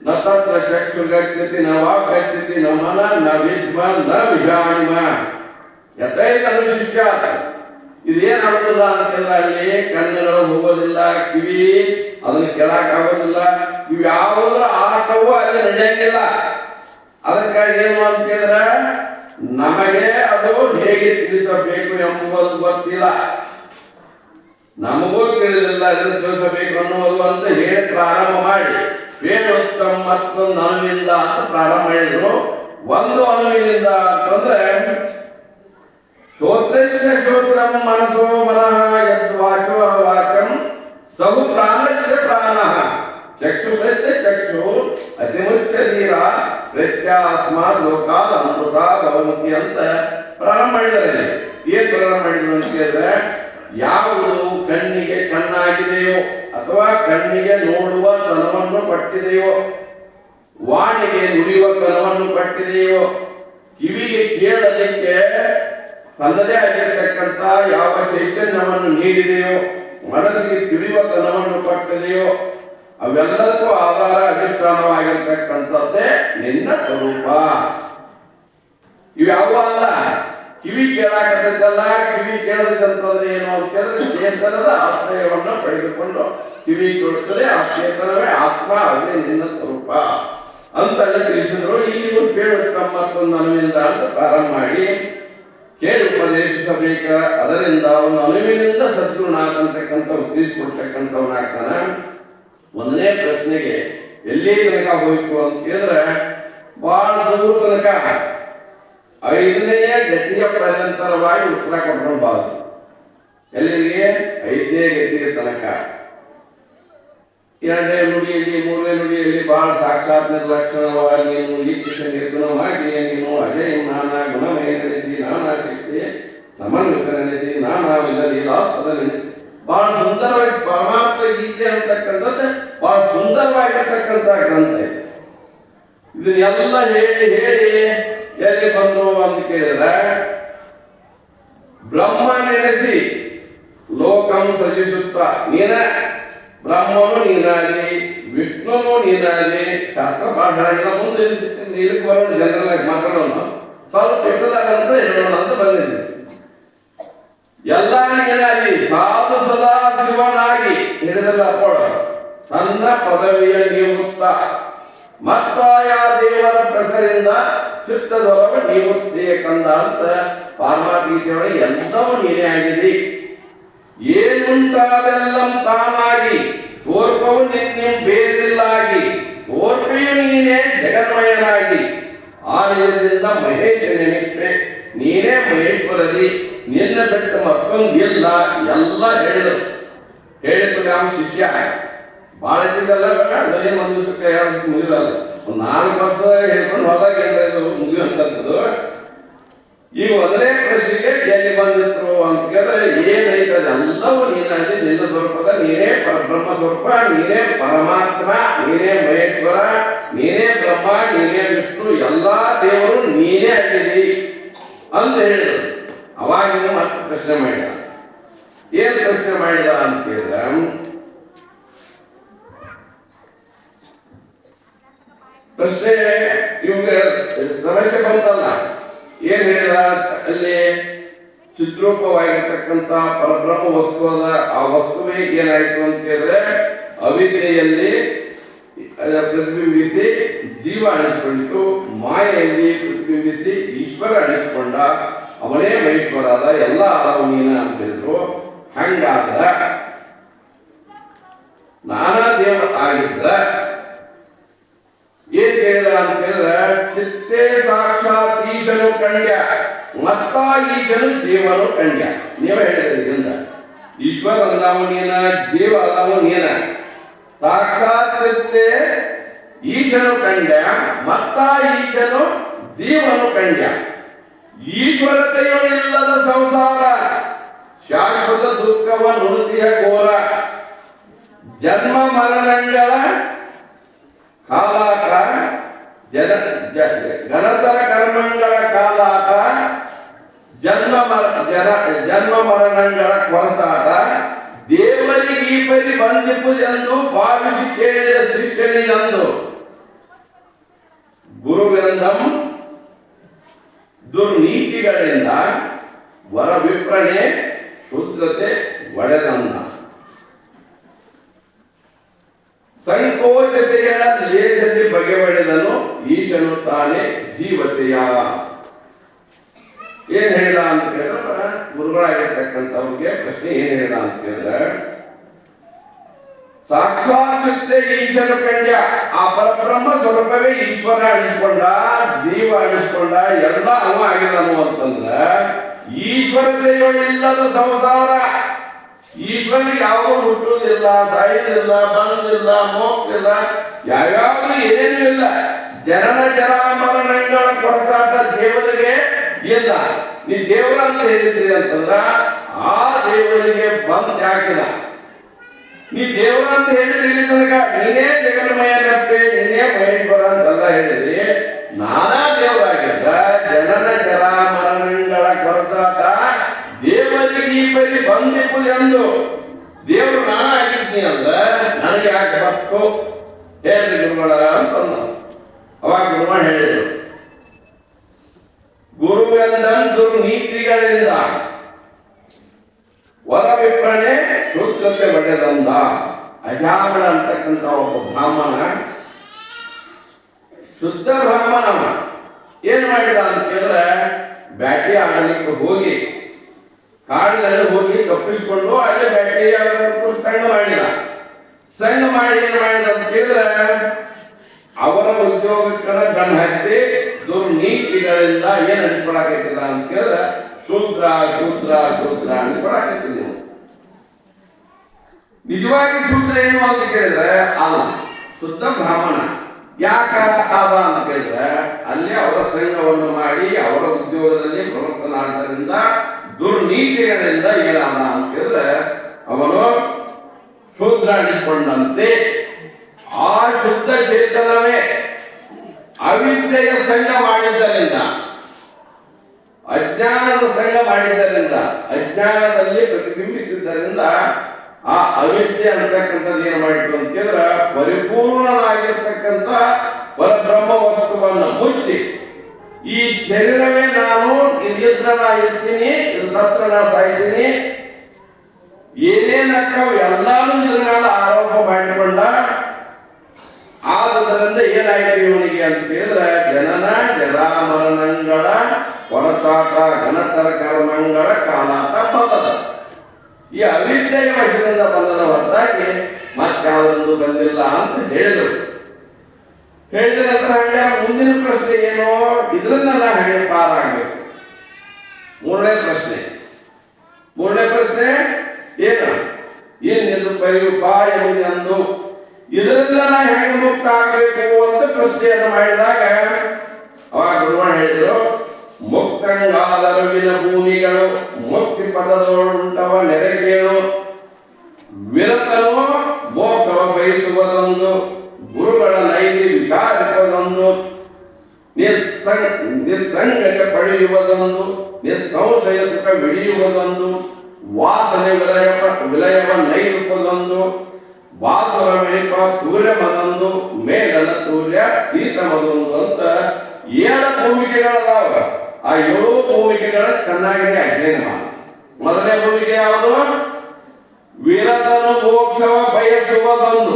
ನ ತತ್ರ ಚಕ್ಷುರ್ಗಚ್ಚತಿ ನ ವಾಗ್ಗಚ್ಚತಿ ನ ಮನ ನ ವಿದ್ಮ ನ ವಿಜಾನಿಮ ಯಥೈತನು ಶಿಷ್ಯಾತ್. ಇದೇನಾಗೋದಿಲ್ಲ ಅಂತ ಕೇಳಿದ್ರೆ, ಅಲ್ಲಿ ಕಣ್ಣುಗಳು ಹೋಗೋದಿಲ್ಲ, ಕಿವಿ ಅದನ್ನು ಕೇಳಕ್ ಆಗೋದಿಲ್ಲ, ಇವು ಯಾವುದ್ರ ಆಟವೂ ಅಲ್ಲಿ ನಡೆಯಂಗಿಲ್ಲ. ಅದಕ್ಕಾಗಿ ಏನು ಅಂತ ಕೇಳಿದ್ರೆ, ನಮಗೆ ಅದು ಹೇಗೆ ತಿಳಿಸಬೇಕು ಎಂಬುದು ಗೊತ್ತಿಲ್ಲ, ನಮಗೂ ತಿಳಿದಿಲ್ಲ ಇದನ್ನು ತಿಳಿಸಬೇಕು ಅನ್ನುವುದು ಅಂತ ಹೇಳಿ ಪ್ರಾರಂಭ ಮಾಡಿ ಬೇಡೋತ್ತಮ ಮತ್ತೊಂದು ಅನುವಿಂದ ಅಂತ ಪ್ರಾರಂಭ ಮಾಡಿದ್ರು. ಒಂದು ಅನುವಿನಿಂದ ಅಂತಂದ್ರೆ ಶ್ರೋತ್ರಸ್ಯ ಶ್ರೋತ್ರಂ ಮನಸೋ ಮನಃ ಯದ್ವಾಚೋ ವಾಚಂ ಸಹು ಪ್ರಾಣಸ್ಯ ಪ್ರಾಣಃ ಚಕ್ಷುಷಸ್ಯ ಚಕ್ಷು ಅತಿಮುಚ್ಛದೀರ ಪ್ರತ್ಯಾಸ್ಮಾತ್ ಲೋಕಾದ ಅಮೃತ ಭವಂತಿ ಅಂತ ಪ್ರಾರಂಭ ಮಾಡಿದ್ದಾರೆ. ಏನ್ ಪ್ರಾರಂಭ ಮಾಡಿದ್ರು ಅಂತ ಕೇಳಿದ್ರೆ, ಯಾವುದು ಕಣ್ಣಿಗೆ ಕಣ್ಣಾಗಿದೆಯೋ ಅಥವಾ ಕಣ್ಣಿಗೆ ನೋಡುವ ತನವನ್ನು ಪಟ್ಟಿದೆಯೋ, ವಾಣಿಗೆ ನುಡಿಯುವ ತನವನ್ನು ಪಟ್ಟಿದೆಯೋ, ಕಿವಿಗೆ ಕೇಳಲಿಕ್ಕೆ ತನ್ನದೇ ಆಗಿರ್ತಕ್ಕಂಥ ಯಾವ ಚೈತನ್ಯವನ್ನು ನೀಡಿದೆಯೋ, ಮನಸ್ಸಿಗೆ ತಿಳಿಯುವ ತನವನ್ನು ಪಟ್ಟಿದೆಯೋ, ಅವೆಲ್ಲದಕ್ಕೂ ಆಧಾರ ಅಧಿಷ್ಠಾನವಾಗಿರ್ತಕ್ಕಂಥದ್ದೇ ನಿನ್ನ ಸ್ವರೂಪ. ಇವ್ಯಾವ ಅಲ್ಲ, ಕಿವಿ ಕೇಳಾಕತ್ತಲ್ಲ, ಕಿವಿ ಕೇಳದಂತಂದ್ರೆ ಏನು ಅಂತ ಕೇಳಿದ್ರೆ ಚೇತನದ ಆಶ್ರಯವನ್ನು ಪಡೆದುಕೊಂಡು ಕಿವಿ ಕೇಳುತ್ತದೆ. ಆ ಚೇತನವೇ ಆತ್ಮ, ಅದೇ ನಿನ್ನ ಸ್ವರೂಪ ಅಂತೆಲ್ಲ ತಿಳಿಸಿದ್ರು. ಇಲ್ಲಿ ಕೇಳುತ್ತ ಮತ್ತೊಂದು ಅನುವಿನಿಂದ ಅಂತ ಪ್ರಾರಂಭ ಮಾಡಿ ಕೇಳಿ ಉಪದೇಶಿಸಬೇಕ. ಅದರಿಂದ ಅವನು ಅನುವಿನಿಂದ ಸದ್ಗುಣಾದಂತಕ್ಕಂಥವ್ರು ತಿಳಿಸ್ಕೊಡ್ತಕ್ಕಂಥವ್ನಾಗ್ತಾನ. ಒಂದನೇ ಪ್ರಶ್ನೆಗೆ ಎಲ್ಲಿ ತನಕ ಹೋಯ್ತು ಅಂತ ಕೇಳಿದ್ರೆ ಬಹಳ ದೂರ ತನಕ 5ನೇ ಗತಿಯ ಪರ್ಯಂತರವಾಗಿ ಉತ್ತರ ಕೊಟ್ಕೊಂಡು ಬಾರದು. ಎಲ್ಲಿಗೆ? 5ನೇ ಗತಿಯ ತನಕ. 2ನೇ ನುಡಿಯಲ್ಲಿ 3ನೇ ನುಡಿಯಲ್ಲಿ ಬಹಳ ಸಾಕ್ಷಾತ್ ನಿರ್ಲಕ್ಷಣವಾಗಿ ನೀನು ಈಕ್ಷಿಸ ನಿರ್ಗುಣವಾಗಿ ನೀನು ಅಜಯ ನಾನಾ ಗುಣಮಯ ನೆನೆಸಿ ನಾನಾ ಶಿಕ್ಷೆ ಸಮನ್ವಿತ ನೆನೆಸಿ ನಾನಾ ವಿಧ ಲೀಲಾಸ್ಪದ ನೆನೆಸಿ ಬಹಳ ಸುಂದರವಾಗಿ ಪರಮಾತ್ಮ ಗೀತೆ ಅಂತಕ್ಕಂಥದ್ದು ಬಹಳ ಸುಂದರವಾಗಿರ್ತಕ್ಕಂಥ ಗ್ರಂಥ. ಇದನ್ನೆಲ್ಲ ಹೇಳಿ ಹೇಳಿ ಎಲ್ಲಿ ಬಂದ್ರು ಅಂತ ಕೇಳಿದ್ರೆ ಬ್ರಹ್ಮ ನೆನೆಸಿ ಲೋಕಂ ಸೃಜಿಸುತ್ತ ನೀನ ಬ್ರಹ್ಮನು ನೀನಾಗಿ ವಿಷ್ಣುನು ನೀನಾಗಿ ಶಾಸ್ತ್ರ ಪಾಠ ಮುಂದೆ ಇದಕ್ಕೆ ಬರೋಣ ಜನರಲ್ ಆಗಿ ಮಾತಾಡೋಣ. ಸ್ವಲ್ಪ ಇಟ್ಟದಾಗಂದ್ರೆ ಹೇಳೋಣ ಅಂತ ಬಂದಿದ್ದೆ. ಎಲ್ಲ ನೀನಾಗಿ ಸಾಧು ಸದಾ ಶಿವನಾಗಿ ಹೇಳಿದಲ್ಲ ಅಪ್ಪಳ ತನ್ನ ಪದವಿಯ ನಿವೃತ್ತ ಮತ್ತಾಯ ದೇವರ ಹೆಸರಿಂದ ಚಿತ್ತದೊಳಗ ನಿವೃತ್ತಿಯ ಕಂದ ಅಂತ ಪಾರ್ವತೀಯೊಳಗೆ ಎಲ್ಲವೂ ನೀನೇ ಆಗಿದಿ. ಏನುಂಟಾದೆಲ್ಲ ತಾನಾಗಿ ತೋರ್ಪವು ನಿನ್ನೆ ಬೇರಿಲ್ಲಾಗಿ ತೋರ್ಪೆಯು ನೀನೇ ಜಗನ್ಮಯನಾಗಿ ಆಲಯದಿಂದ ಮಹೇಶ ನೆನಪೆ ನೀನೇ ಮಹೇಶ್ವರದಿ ನಿನ್ನ ಬಿಟ್ಟು ಮತ್ತೊಂದು ಇಲ್ಲ ಎಲ್ಲ ಹೇಳಿದರು. ಹೇಳಿದ್ರು ಯಾವ ಶಿಷ್ಯ ಬಹಳ ಇದ್ದಿದ್ದಲ್ಲ, ಅದೇನು ಒಂದು ದಿವಸಕ್ಕೆ 2 ದಿವಸಕ್ಕೆ ಮುಗಿದಲ್ಲ, ಒಂದು 4 ವರ್ಷ ಹೇಳ್ಕೊಂಡು ಹೋದಾಗ ಏನಾದ್ರು ಮುಗಿಯುವಂಥದ್ದು. ಈಗ 1ನೇ ಪ್ರಶ್ನೆಗೆ ಎಲ್ಲಿ ಬಂದಿದ್ರು ಅಂತ ಕೇಳಿದ್ರೆ ಏನೈತದೆ ಎಲ್ಲವೂ ನೀನಾಗಿ ನಿನ್ನ ಸ್ವರೂಪದ ನೀನೇ ಪರಬ್ರಹ್ಮ ಸ್ವರೂಪ, ನೀನೇ ಪರಮಾತ್ಮ, ನೀನೇ ಮಹೇಶ್ವರ, ನೀನೇ ಬ್ರಹ್ಮ, ನೀನೇ ವಿಷ್ಣು, ಎಲ್ಲಾ ದೇವರು ನೀನೇ ಆಗಿದಿ ಅಂತ ಹೇಳಿದ್ರು. ಅವಾಗ ಮತ್ತೆ ಪ್ರಶ್ನೆ ಮಾಡಿದ. ಏನ್ ಪ್ರಶ್ನೆ ಮಾಡಿದ ಅಂತ ಕೇಳಿದ ಪ್ರಶ್ನೆ ಇವಾಗ ಸಮಸ್ಯೆ ಬಂತಲ್ಲ. ಏನ್ ಹೇಳಿದ ಅಲ್ಲಿ ಚಿದ್ರೂಪವಾಗಿರ್ತಕ್ಕಂಥ ಪರಬ್ರಹ್ಮ ವಸ್ತು ಅದ. ಆ ವಸ್ತುವೇ ಏನಾಯ್ತು ಅಂತ ಕೇಳಿದ್ರೆ ಅವಿದ್ಯೆಯಲ್ಲಿ ಪ್ರತಿಬಿಂಬಿಸಿ ಜೀವ ಅನಿಸ್ಕೊಂಡಿತು, ಮಾಯೆಯಲ್ಲಿ ಪ್ರತಿಬಿಂಬಿಸಿ ಈಶ್ವರ ಅನಿಸ್ಕೊಂಡ, ಅವನೇ ಮಹೇಶ್ವರ ಅದ, ಎಲ್ಲ ಆದವು ನೀನ ಅಂತ ಹೇಳಿದ್ರು. ಹಂಗಾದ್ರ ನಾನಾ ದೇವ ಆಗಿದ್ರ ಏನ್ ಕೇಳಿದ ಅಂತ ಕೇಳಿದ್ರೆ ಚಿತ್ತೇ ಸಾಕ್ಷಾತ್ ಈಶನು ಕಂಡ್ಯ ಮತ್ತ ಈಶನು ಜೀವನು ಕಂಡ್ಯ. ನೀವೇ ಹೇಳಿದ್ರಿಂದ ಈಶ್ವರ ಅಂದಾವು ನೀನ, ಜೀವ ಅದಾವು ನೀನ. ಸಾಕ್ಷಾತ್ ಚಿತ್ತೇ ಈಶನು ಕಂಡ್ಯ ಮತ್ತ ಈಶನು ಜೀವನು ಕಂಡ್ಯ. ಈಶ್ವರತೆಯು ಇಲ್ಲದ ಸಂಸಾರ ಶಾಶ್ವತ ದುಃಖವ ನುಡಿಯ ಘೋರ ಜನ್ಮ ಮರಣಗಳ ಕಾಲಾಟ ಘನತರ ಕರ್ಮಗಳ ಕಾಲಾಟ ಜನ್ಮ ಮರಣಗಳ ಕೊರತಾಟ ದೇವರಿಗೆ ಈ ಪರಿ ಬಂದಿಪ್ಪುದೆಂದು ಭಾವಿಸಿ ಕೇಳಿದ ಶಿಷ್ಯನಿಗಂದು ಗುರುವಿಂದಂ ದುರ್ನೀತಿಗಳಿಂದ ವರವಿಪ್ರಣೆ ಶುದ್ಧತೆ ಒಡೆದಂದ ಸಂಕೋಚತೆಯ ಲೇಷದಿ ಬಗೆವಡೆದನು ಈಶನು ತಾನೇ ಜೀವತೆಯ. ಏನ್ ಹೇಳಿದ ಅಂತ ಕೇಳಿದ್ರೆ ಗುರುಗಳಾಗಿರ್ತಕ್ಕಂಥವ್ರಿಗೆ ಪ್ರಶ್ನೆ ಏನ್ ಹೇಳಿದ ಅಂತ ಕೇಳಿದ್ರೆ ಸಾಕ್ಷಾತ್ ಚಿತ್ತೆ ಈಶನು ಕಂಡ್ಯ. ಆ ಪರಬ್ರಹ್ಮ ಸ್ವರೂಪವೇ ಈಶ್ವರ ಅನಿಸ್ಕೊಂಡ, ಜೀವ ಅನಿಸ್ಕೊಂಡ, ಎಲ್ಲ ಅವ ಆಗಿದನು ಅಂತಂದ್ರೆ ಈಶ್ವರತೆಯೊಳಿಲ್ಲದ ಸಂಸಾರ. ಈಶ್ವರನಿಗೆ ಯಾವುದೂ ಹುಟ್ಟುವುದಿಲ್ಲ, ಸಾಯುವುದಿಲ್ಲ, ಬಂದಿಲ್ಲ, ಮೋಕ್ಷಿಲ್ಲ, ಯಾವ್ಯಾವುದು ಏನೇನು ಇಲ್ಲ. ಜನನ ಜರ ಮರಣಗಳ ಕೊರತಾಟ ದೇವರಿಗೆ ಇಲ್ಲ. ನೀ ದೇವರ ಅಂತ ಹೇಳಿದ್ದೀರಿ ಅಂತಂದ್ರ ಆ ದೇವರಿಗೆ ಬಂದ್ ಯಾಕಿಲ್ಲ. ನೀ ದೇವರ ಅಂತ ಹೇಳಿದ್ರಿ ಇಲ್ಲಿ ತನಕ ನೀನೇ ಜಗನ್ಮಯ ನಪ್ಪೆ, ನೀನೇ ಮಹೇಶ್ವರ ಅಂತೆಲ್ಲ ಹೇಳಿದ್ರಿ. ನಾನಾ ದೇವರಾಗಿದ್ದ ಜನನ ಜರ ಮರಣಗಳ ಕೊರತಾಟ ದೇವರಿಗೆ ಈ ಪರಿ ಬಂದಿಪ್ಪುದೆಂದು ದೇವರು ನಾನ ಆಗಿದ್ನಿ ಅಂದ್ರೆ ನನಗೆ ಯಾಕೆ ಬರ್ತು ಹೇಳ್ರಿ ಗುರುಗಳ ಅಂತಂದ. ಅವಾಗ ಗುರುಮ ಹೇಳಿದ್ರು ಗುರುವೆಂದನ್ ದುರ್ನೀತಿಗಳಿಂದ ವರವಿಪ್ರನೆ ಶುದ್ಧತೆ ಒಡೆದಂದ. ಅಜಾಮಳ ಅಂತಕ್ಕಂಥ ಒಬ್ಬ ಬ್ರಾಹ್ಮಣ, ಶುದ್ಧ ಬ್ರಾಹ್ಮಣ, ಏನ್ ಮಾಡಿದ ಅಂತ ಕೇಳಿದ್ರೆ ಬ್ಯಾಟಿ ಆಡಲಿಕ್ಕೆ ಹೋಗಿ ಕಾಡಿನಲ್ಲಿ ಹೋಗಿ ತಪ್ಪಿಸಿಕೊಂಡು ಅಲ್ಲೇ ಬ್ಯಾಟಿ ಸಂಘ ಮಾಡಿದ. ಸಂಘ ಮಾಡಿ ಏನ್ ಮಾಡಿದ ಅಂತ ಕೇಳಿದ್ರೆ ಅವರ ಉದ್ಯೋಗಕ್ಕನ ಗಣ್ ಹಾಕಿ ದುರ್ನೀತಿಗಳಿಂದ ಏನ್ ಅನ್ಕೊಳಕೈತಿಲ್ಲ ಅಂತ ಕೇಳಿದ್ರೆ ಶೂದ್ರ ಶೂದ್ರ ಶೂದ್ರ ಅನ್ಕೊಳಕೈತಿ. ನೀವು ನಿಜವಾಗಿ ಶೂದ್ರ ಏನು ಅಂತ ಕೇಳಿದ್ರೆ ಅಲ್ಲ, ಶುದ್ಧ ಬ್ರಾಹ್ಮಣ. ಯಾಕ ಆದ ಅಂತ ಕೇಳಿದ್ರೆ ಅಲ್ಲಿ ಅವರ ಸಂಘವನ್ನು ಮಾಡಿ ಅವರ ಉದ್ಯೋಗದಲ್ಲಿ ಪ್ರವರ್ತನಾದ್ದರಿಂದ ದುರ್ನೀತಿಗಳಿಂದ ಏನಾದ ಅಂತ ಕೇಳಿದ್ರೆ ಅವನು ಶೂದ್ರ ಅನಿಸಿಕೊಂಡಂತೆ. ಆ ಶುದ್ಧ ಚೇತನವೇ ಅವಿದ್ಯೆಯ ಸಂಘ ಮಾಡಿದ್ದರಿಂದ, ಅಜ್ಞಾನದ ಸಂಘ ಮಾಡಿದ್ದರಿಂದ, ಅಜ್ಞಾನದಲ್ಲಿ ಪ್ರತಿಬಿಂಬಿಸಿದ್ದರಿಂದ ಆ ಅವಿದ್ಯೆ ಅಂತಕ್ಕಂಥದ್ದು ಏನ್ ಮಾಡಿತ್ತು ಅಂತ ಕೇಳಿದ್ರೆ ಪರಿಪೂರ್ಣನಾಗಿರ್ತಕ್ಕಂಥ ಪರಬ್ರಹ್ಮ ವಸ್ತುವನ್ನು ಮುಚ್ಚಿ ಈ ಶರೀರವೇ ನಾನು, ಇಲ್ಲಿದ್ರ ನಾ ಇರ್ತೀನಿ, ಇದು ಸತ್ರ ನಾ ಸಾಯ್ತೀನಿ, ಏನೇನಕ್ಕವು ಎಲ್ಲಾನು ಇದ್ರ ಮೇಲೆ ಆರೋಪ ಮಾಡಿಕೊಂಡ. ಆದುದರಿಂದ ಏನಾಯ್ತು ಇವನಿಗೆ ಅಂತ ಕೇಳಿದ್ರೆ ಜನನ ಜರಾಮರಣಗಳ ಹೊರತಾಟ ಘನತರ ಕರ್ಮಗಳ ಕಾಲಾಟ ಬಂದದ. ಈ ಅವಿದ್ಯೆಯ ವಶದಿಂದ ಬಂದದ ಹೊರತಾಗಿ ಮತ್ತಾವುದೊಂದು ಬಂದಿಲ್ಲ ಅಂತ ಹೇಳಿದರು. ಹೇಳಿದ ನಂತರ ಹಂಗ ಮುಂದಿನ ಪ್ರಶ್ನೆ ಏನು, ಇದನ್ನೆಲ್ಲ ಹಂಗೆ ಪಾರಾಗಬೇಕು. ಮೂರನೇ ಪ್ರಶ್ನೆ ಏನು, ಏನಿದು ಪರಿಪಾಯ ಎಂದು ಇದರಿಂದ ನಾ ಹೆಂಗೆ ಮುಕ್ತ ಆಗಬೇಕು ಅಂತ ಪ್ರಶ್ನೆಯನ್ನು ಮಾಡಿದಾಗ ಅವಾಗ ಗುರುವಾಣ ಹೇಳಿದ್ರು, ಮುಕ್ತಂಗಾದರುವಿನ ಭೂಮಿಗಳು ಮುಕ್ತಿ ಪದದೊಳುಂಟವ ನೆರೆಗೇಳು, ವಿರತನು ಮೋಕ್ಷವ ಬಯಸುವುದೊಂದು, ಗುರುಗಳ ನೈತಿ ವಿಚಾರಿಸುವುದೊಂದು, ನಿಸ್ಸಂಗಕ್ಕೆ ಪಡೆಯುವುದೊಂದು, ನಿಸ್ಸಂಶಯ ಸುಖ ವಿಡಿಯುವುದೊಂದು, ವಾಸನೆ ವಿಲಯವ ನೈರುಪದೊಂದು, ವಾಸುರ ಮೇಪ ತೂರ್ಯ ಮದೊಂದು, ಮೇಲನ ತೂರ್ಯ ಈತ ಮದೊಂದು ಅಂತ 7 ಭೂಮಿಕೆಗಳದಾವ. ಆ 7 ಭೂಮಿಕೆಗಳ ಚೆನ್ನಾಗಿ ಅಧ್ಯಯನ ಮಾಡಿ. ಮೊದಲನೇ ಭೂಮಿಕೆ ಯಾವುದು? ವಿರತನು ಮೋಕ್ಷವ ಬಯಸುವುದೊಂದು.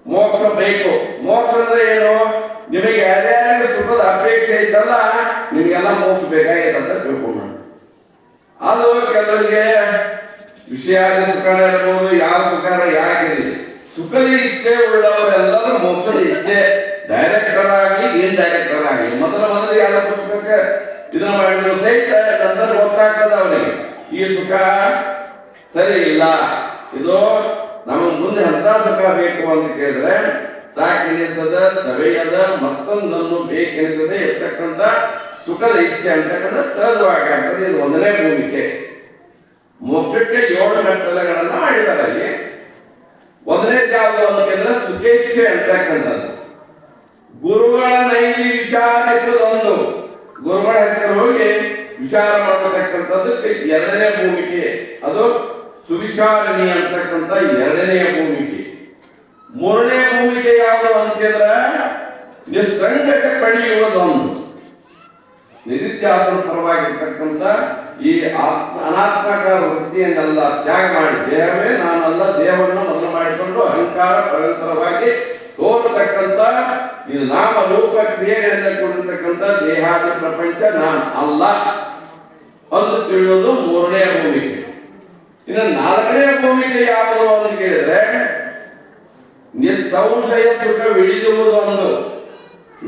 ಮೋಕ್ಷ ಬೇಕು. ಮೋಕ್ಷ ಅಂದ್ರೆ ಏನು? ನಿಮಗೆ ಯಾರ್ಯಾರಿಗೆ ಸುಖದ ಅಪೇಕ್ಷೆ ಇದ್ದಲ್ಲ ನಿಮಗೆಲ್ಲ ಮೋಕ್ಷ ಬೇಕಾಗಿದೆ ಅಂತ ತಿಳ್ಕೊಂಡು, ಅದು ಕೆಲವರಿಗೆ ವಿಷಯಾದ ಸುಖ ಇರ್ಬೋದು, ಯಾವ ಸುಖ ಯಾಕಿರಲಿ, ಸುಖದ ಇಚ್ಛೆ ಉಳ್ಳವರೆಲ್ಲರೂ ಮೋಕ್ಷದ ಇಚ್ಛೆ, ಡೈರೆಕ್ಟರ್ ಆಗಲಿ ಇನ್ಡೈರೆಕ್ಟರ್ ಆಗಲಿ, ಮೊದಲು ಎಲ್ಲ ಪುಸ್ತಕಕ್ಕೆ ಇದನ್ನ ಮಾಡಿದ್ರು ಸಹಿತ ನಂತರ ಗೊತ್ತಾಗ್ತದ ಅವನಿಗೆ ಈ ಸುಖ ಸರಿ ಇಲ್ಲ, ಇದು ನಮಗೆ ಮುಂದೆ ಅಂತ ಸುಖ ಬೇಕು ಅಂತ ಕೇಳಿದ್ರೆ ಸಾಕೆನಿಸದ ಸವೆಯದ ಮತ್ತೊಂದನ್ನು ಬೇಕೆನಿಸದೆ ಇರ್ತಕ್ಕಂಥ ಸುಖದ ಇಚ್ಛೆ ಅಂತಕ್ಕಂಥ ಸಹಜವಾಗಿ ಆಗ್ತದೆ. ಇದು 1ನೇ ಭೂಮಿಕೆ. ಮೋಕ್ಷಕ್ಕೆ 7 ಮೆಟ್ಟಲುಗಳನ್ನ ಮಾಡಿದ್ದಾರೆ ಅಲ್ಲಿ. 1ನೇ ಯಾವುದು ಅಂತ ಕೇಳಿದ್ರೆ ಸುಖೇಚ್ಛೆ ಅಂತಕ್ಕಂಥದ್ದು. ಗುರುಗಳ ನೈತಿ ವಿಚಾರಿಸುವುದೊಂದು, ಗುರುಗಳ ಹತ್ತಿರ ಹೋಗಿ ವಿಚಾರ ಮಾಡತಕ್ಕಂಥದ್ದು 2ನೇ ಭೂಮಿಕೆ. ಅದು ಸುವಿಚಾರಣಿ ಅಂತಕ್ಕಂಥ 2ನೇ ಭೂಮಿಕೆ. 3ನೇ ಭೂಮಿಕೆ ಯಾವುದು ಅಂತ ಕೇಳಿದ್ರೆ ನಿಸ್ಸಂಗಕ್ಕೆ ಪಡೆಯುವುದೊಂದು. ನಿಧಿತ್ಯಾಸನ ಪರವಾಗಿರ್ತಕ್ಕಂಥ ಈ ಅನಾತ್ಮಕ ವೃತ್ತಿಯನ್ನೆಲ್ಲ ತ್ಯಾಗ ಮಾಡಿ ದೇಹವೇ ನಾನಲ್ಲ, ದೇಹವನ್ನು ಮೊದಲು ಮಾಡಿಕೊಂಡು ಅಹಂಕಾರ ಪರಂಪರವಾಗಿ ತೋರತಕ್ಕಂಥ ಇದು ನಾಮ ರೂಪ ಕ್ರಿಯೆಗಳಿಂದ ಕೂಡಿರ್ತಕ್ಕಂಥ ದೇಹಾದಿ ಪ್ರಪಂಚ ನಾನು ಅಲ್ಲ ಅಂತ ತಿಳಿಯೋದು 3ನೇ ಭೂಮಿಕೆ. ಇನ್ನು 4ನೇ ಭೂಮಿಕೆ ಯಾವುದು ಅಂತ ಕೇಳಿದ್ರೆ ನಿಸ್ಸಂಶಯ ಸುಖ ವಿಡಿಯುವುದು ಒಂದು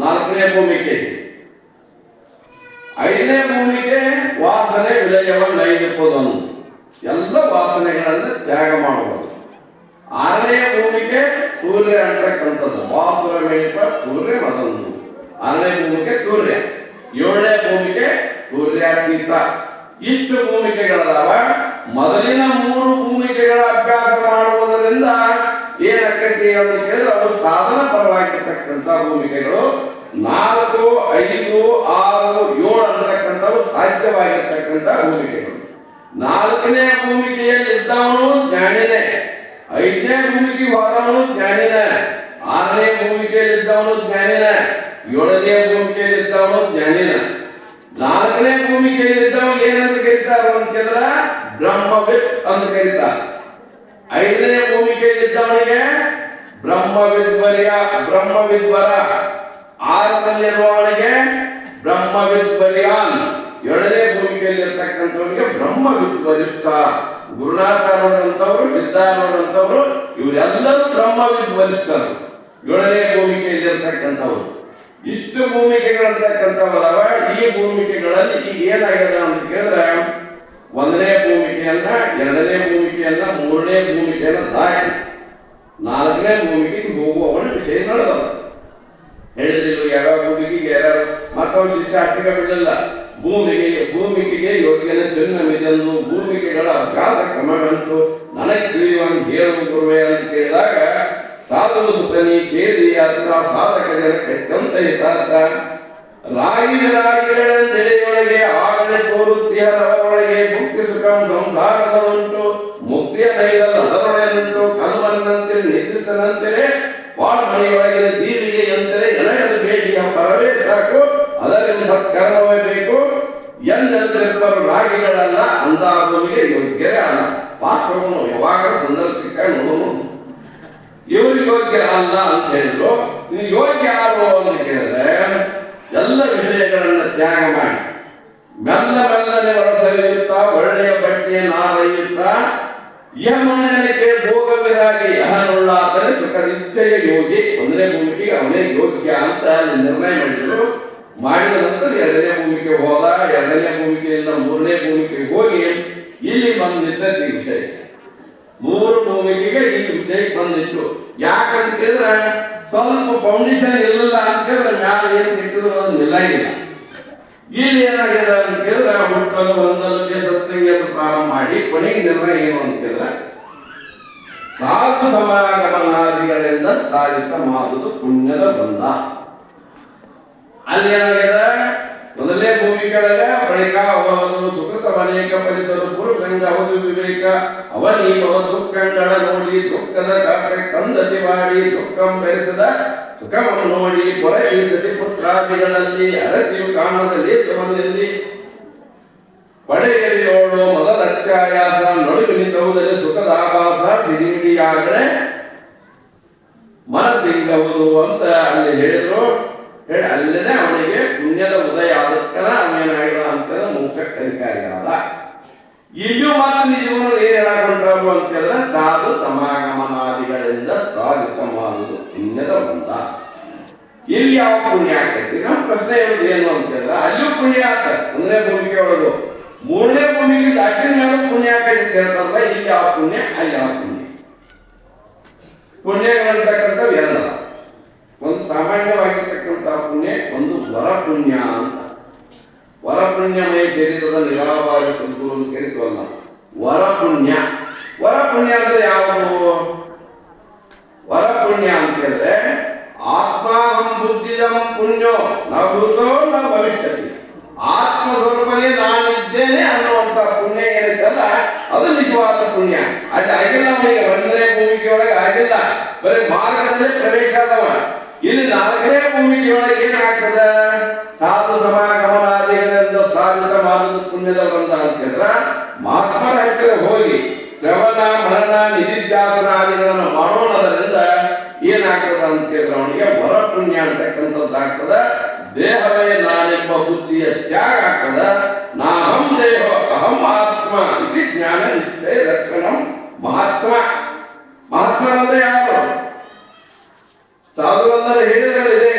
4ನೇ ಭೂಮಿಕೆ. 5ನೇ ಭೂಮಿಕೆ ವಾಸನೆ ವಿಲಯವ ನೈದಿಪ್ಪುವುದೊಂದು, ಎಲ್ಲ ವಾಸನೆಗಳನ್ನು ತ್ಯಾಗ ಮಾಡುವುದು. 6ನೇ ಭೂಮಿಕೆ ಸೂರ್ಯ ಅಂತಕ್ಕಂಥದ್ದು, ವಾಸುರ ಮೇಪ ಸೂರ್ಯ ಮದೊಂದು, 6ನೇ ಭೂಮಿಕೆ ಸೂರ್ಯ. 7ನೇ ಭೂಮಿಕೆ ಸೂರ್ಯಾತೀತ. ಇಷ್ಟು ಭೂಮಿಕೆಗಳದಾವ. ಮೊದಲಿನ 3 ಭೂಮಿಕೆಗಳ ಅಭ್ಯಾಸ ಮಾಡುವುದರಿಂದ ಏನಾಗ್ತೈತಿ ಅಂತ ಕೇಳಿದ್ರೆ ಅವು ಸಾಧನ ಪರವಾಗಿರ್ತಕ್ಕಂಥ ಭೂಮಿಕೆಗಳು. 4, 5, 6, 7 ಅಂತಕ್ಕಂಥವು ಸಾಧ್ಯವಾಗಿರ್ತಕ್ಕಂಥ ಭೂಮಿಕೆಗಳು. 4ನೇ ಭೂಮಿಕೆಯಲ್ಲಿ ಇದ್ದವನು ಜ್ಞಾನಿನೇ, 5ನೇ ಭೂಮಿಕೆ ಹೋದವನು ಜ್ಞಾನಿನೇ, 6ನೇ ಭೂಮಿಕೆಯಲ್ಲಿ ಇದ್ದವನು ಜ್ಞಾನಿನೇ, 7ನೇ ಭೂಮಿಕೆಯಲ್ಲಿ ಇದ್ದವನು ಜ್ಞಾನಿನೇ. ನಾಲ್ಕನೇ ಭೂಮಿಕೆಯಲ್ಲಿದ್ದವ ಏನಂತ ಕರೀತಾರೋ ಅಂತ ಕೇಳಿದ್ರೆ ಬ್ರಹ್ಮವಿತ್ ಅಂತ ಕರೀತಾರೆ. ಐದನೇ ಭೂಮಿಕೆಯಲ್ಲಿದ್ದವನಿಗೆ ಬ್ರಹ್ಮವಿದ್ವರ. ಆರನಲ್ಲಿರುವವನಿಗೆ ಬ್ರಹ್ಮವಿದ್ವರ್ಯಾನ್. ಏಳನೇ ಭೂಮಿಕೆಯಲ್ಲಿರ್ತಕ್ಕಂಥವನಿಗೆ ಬ್ರಹ್ಮವಿದ್ವರಿಷ್ಠ. ಗುರುನಾಥರವರಂತವರು, ಸಿದ್ಧಾರವರಂತವರು ಇವರೆಲ್ಲರೂ ಬ್ರಹ್ಮವಿದ್ವರಿಷ್ಠರು. ಏಳನೇ ಭೂಮಿಕೆಯಲ್ಲಿರ್ತಕ್ಕಂಥವ್ರು. ಇಷ್ಟು ಭೂಮಿಕೆಗಳಿರ್ತಕ್ಕಂಥವದವ. ಈ ಭೂಮಿಕೆಗಳಲ್ಲಿ ಈಗ ಏನಾಗ್ಯದ ಅಂತ ಕೇಳಿದ್ರೆ ಒಂದನೇ ಭೂಮಿಕೆಯನ್ನ, ಎರಡನೇ ಭೂಮಿಕೆಯನ್ನ, ಮೂರನೇ ಭೂಮಿಕೆಯನ್ನ ದಾಟಿ ನಾಲ್ಕನೇ ಭೂಮಿಕೆಗೆ ಹೋಗುವವನ ವಿಷಯ ನಡೆದವ. ಹೇಳಿದ್ರು ಯಾವ ಭೂಮಿಕೆಗೆ ಯಾರು ಮತ್ತೊಂದು ಶಿಷ್ಯಾಟಿಗೆ ಬಿಡಲಿಲ್ಲ. ಭೂಮಿಕೆಗೆ ಯೋಗ್ಯನ ಚಿನ್ನಮಿದೆಂದು ಭೂಮಿಕೆಗಳ ಅಭ್ಯಾಸ ಕ್ರಮವೆಂತು ನನಗೆ ತಿಳಿಯುವಂತ ಹೇಳು ಗುರುವೆ ಅಂತ ಕೇಳಿದಾಗ ಸಾಧು ಸುತನಿ ಕೇಳಿ ಅದರ ಸಾಧಕ ಜನಕ್ಕೆ ಅತ್ಯಂತ ಹಿತಾರ್ಥ. ರಾಗಿಗಳ ನೆಲೆಯೊಳಗೆ ಆಗಲೇ ತೋರುತ್ತಿಯರವರೊಳಗೆ ಮುಕ್ತಿ ಸುಖಂ ಸಂಸಾರದಲ್ಲುಂಟು, ಮುಕ್ತಿಯ ನೈದಲ್ಲ ಅದರೊಳಗನುಂಟು. ಕಲ್ವನ್ನಂತೆ ನಿದ್ರಿತನಂತೆಯೇ ವಾಳ್ಮನೆಯೊಳಗಿನ ದೀವಿಗೆಯಂತೆಯೇ ಎನಗದು ಬೇಡಿಯ ಪರವೇ ಸಾಕು, ಅದರಿಂದ ಸತ್ಕರ್ಮವೇ ಬೇಕು ಎಂದೆಂದಿರ್ಬರು ರಾಗಿಗಳಲ್ಲ ಅಂದಾಗುವಿಗೆ ಯೋಗ್ಯರೇ ಅಲ್ಲ. ಪಾತ್ರವನ್ನು ಯಾವಾಗ ಸಂದರ್ಶಕ ನೋಡೋನು ಇವ್ರಿಗೆ ಯೋಗ್ಯ ಅಲ್ಲ ಅಂತ ಹೇಳಿದ್ರು. ನೀವು ಯೋಗ್ಯ ಯಾರು ಅಂತ ಕೇಳಿದ್ರೆ ಎಲ್ಲ ವಿಷಯಗಳನ್ನ ತ್ಯಾಗ ಮಾಡಿ ಮೆಲ್ಲನೆ ಒಳಸರಿಯುತ್ತಾ ಒಳ್ಳೆಯ ಬಟ್ಟೆಯ ನಾರಯುತ್ತಾ ಯಮನಕ್ಕೆ ಭೋಗವಿರಾಗಿ ಅಹನುಳ್ಳಾತನೇ ಸುಖದಿಚ್ಛೆಯ ಯೋಗಿ. ಒಂದನೇ ಭೂಮಿಕೆಗೆ ಅವನೇ ಯೋಗ್ಯ ಅಂತ ನಿರ್ಣಯ ಮಾಡಿದ್ರು. ಮಾಡಿದ ನಂತರ ಎರಡನೇ ಭೂಮಿಕೆ ಹೋದ. ಎರಡನೇ ಭೂಮಿಕೆಯಿಂದ ಮೂರನೇ ಭೂಮಿಕೆಗೆ ಹೋಗಿ ಇಲ್ಲಿ ಬಂದಿದ್ದ ವಿಷಯ. ಮೂರು ಭೂಮಿಕೆಗೆ ಈ ವಿಷಯಕ್ಕೆ ಬಂದಿತ್ತು. ಯಾಕಂತ ಕೇಳಿದ್ರೆ ಸ್ವಲ್ಪ ಫೌಂಡೇಶನ್ ಇರಲಿಲ್ಲ ಅಂತ ಕೇಳಿದ್ರೆ ಮ್ಯಾಲ ಏನು ಸಿಕ್ಕಿದ್ರು ಅದನ್ನ ನಿಲ್ಲ. ಇಲ್ಲಿ ಏನಾಗಿದೆ ಅಂತ ಕೇಳಿದ್ರೆ ಹುಟ್ಟಲು ಒಂದಲ್ಲಿಗೆ ಸತ್ಸಂಗ ಪ್ರಾರಂಭ ಮಾಡಿ ಕೊನೆಗೆ ನಿರ್ಣಯ ಏನು ಅಂತ ಕೇಳಿದ್ರೆ ಸಾಧು ಸಮಾಗಮನಾದಿಗಳಿಂದ ಸಾಧಿತ ಮಾಡುವುದು ಪುಣ್ಯದ ಬಂಧ. ಅಲ್ಲಿ ಏನಾಗಿದೆ ಮೊದಲನೇ ಭೂಮಿಕೆಯೊಳಗ ಬಳಿಕ ಅವನು ಸುಕೃತವನೇಕ ಪರಿಸರ ಪುರುಷಂಗ ಅವನು ವಿವೇಕ ಅವನೀವ ದುಃಖಗಳ ನೋಡಿ ದುಃಖದ ಕಾಟ ಕಂದತಿ ಮಾಡಿ ದುಃಖಂ ಬೆರೆಸದ ಸುಖವನ್ನು ನೋಡಿ ಪೊರೆಯಿಸತಿ ಪುತ್ರಾದಿಗಳಲ್ಲಿ ಅರಸಿಯು ಕಾಮದಲ್ಲಿ ಸುಮನಲ್ಲಿ ಪಡೆಯಲಿಯೋಳು ಮೊದಲ ಅತ್ಯಾಯಾಸ ನಡುವಿನಿಂದವುದಲ್ಲಿ ಸುಖದ ಆಭಾಸ ಸಿರಿಮಿಡಿಯಾಗಡೆ ಮನಸ್ಸಿಂಗವುದು ಅಂತ ಅಲ್ಲಿ ಹೇಳಿದ್ರು. ಹೇಳಿ ಅಲ್ಲೇ ಅವನಿಗೆ ಪುಣ್ಯದ ಉದಯ ಆದಕ್ಕನ ಅವನೇನಾಗಿದ ಅಂತ ಮೋಕ್ಷಕ್ಕೆ ಅಧಿಕಾರಿಯಾದ. ಇಲ್ಲೂ ಮಾತ್ರ ನಿಜವನ್ನು ಏನ್ ಹೇಳಕೊಂಡವು ಅಂತ ಹೇಳಿದ್ರೆ ಸಾಧು ಸಮಾಗಮನಾದಿಗಳಿಂದ ಸಾಧಿತ ಮಾಡುವುದು ಪುಣ್ಯದ ಬಂಧ. ಇಲ್ಲಿ ಯಾವ ಪುಣ್ಯ ಆಗ್ತೈತಿ? ನಮ್ಮ ಪ್ರಶ್ನೆ ಇರೋದು ಏನು ಅಂತ ಹೇಳಿದ್ರೆ ಅಲ್ಲಿಯೂ ಪುಣ್ಯ ಆಗ್ತದೆ. ಒಂದನೇ ಭೂಮಿಕೆ ಒಳಗು ಮೂರನೇ ಭೂಮಿಗೆ ದಾಟಿನ ಮೇಲೂ ಪುಣ್ಯ ಆಗ್ತೈತಿ ಅಂತ ಹೇಳ್ತಾರಲ್ಲ. ಇಲ್ಲಿ ಯಾವ ಪುಣ್ಯ, ಅಲ್ಲಿ ಯಾವ ಪುಣ್ಯ. ಪುಣ್ಯಗಳಂತಕ್ಕಂಥವು ಎರಡ. ಒಂದು ಸಾಮಾನ್ಯವಾಗಿರ್ತಕ್ಕಂಥ ಪುಣ್ಯ, ಒಂದು ವರ ಪುಣ್ಯ ಅಂತ. ವರ ಪುಣ್ಯಮಯ ಶರೀರದ ನಿರಾಭಾವಿ ತಂತು ಅಂತ ಕರಿತೀವಲ್ಲ ವರ ಪುಣ್ಯ. ವರ ಪುಣ್ಯ ಅಂದ್ರೆ ಯಾವುದು? ವರ ಪುಣ್ಯ ಅಂತ ಹೇಳಿದ್ರೆ ಆತ್ಮಾಹಂ ಬುದ್ಧಿಜಂ ಪುಣ್ಯೋ ನ ಭೂತೋ ನ ಭವಿಷ್ಯತಿ. ಆತ್ಮ ಸ್ವರೂಪನೇ ನಾನಿದ್ದೇನೆ ಅನ್ನುವಂತ ಪುಣ್ಯ ಏನಿತ್ತಲ್ಲ ಅದು ನಿಜವಾದ ಪುಣ್ಯ. ಅದು ಆಗಿಲ್ಲ ಅವನಿಗೆ. ಒಂದನೇ ಭೂಮಿಕೆಯೊಳಗೆ ಆಗಿಲ್ಲ, ಬರೀ ಮಾರ್ಗದಲ್ಲೇ ಪ್ರವೇಶ ಆದವ. ಇಲ್ಲಿ ನಾಲ್ಕನೇ ಭೂಮಿಕೆಯೊಳಗೆ ಏನಾಗ್ತದ? ಸಾಧು ಸಮಾಗಮನಾದಿಗಳಿಂದ ಸಾಧಿತ ಮಾಡುವುದು ಪುಣ್ಯದ ಬಂಧ ಅಂತ ಹೇಳಿದ್ರೆ ಮಹಾತ್ಮರ ಹತ್ತಿರ ಹೋಗಿ ಶ್ರವಣ ಮರಣ ನಿಧಿಧ್ಯಾಸನಾದಿಗಳನ್ನು ಮಾಡೋಣದರಿಂದ ಏನಾಗ್ತದ ಅಂತ ಕೇಳಿದ್ರೆ ಅವನಿಗೆ ವರ ಪುಣ್ಯ ಅಂತಕ್ಕಂಥದ್ದಾಗ್ತದ. ದೇಹವೇ ನಾನೆಂಬ ಬುದ್ಧಿಯ ತ್ಯಾಗ ಆಗ್ತದ. ನಾಹಂ ದೇಹ ಅಹಂ ಆತ್ಮ ಇದು ಜ್ಞಾನ ನಿಶ್ಚಯ ಲಕ್ಷಣಂ ಮಹಾತ್ಮ. ಮಹಾತ್ಮರಂದ್ರೆ ಯಾರು? ಸಾಧುವಂದರೆ ಹೇಳಿದ್ರಲ್ಲಿದೆ.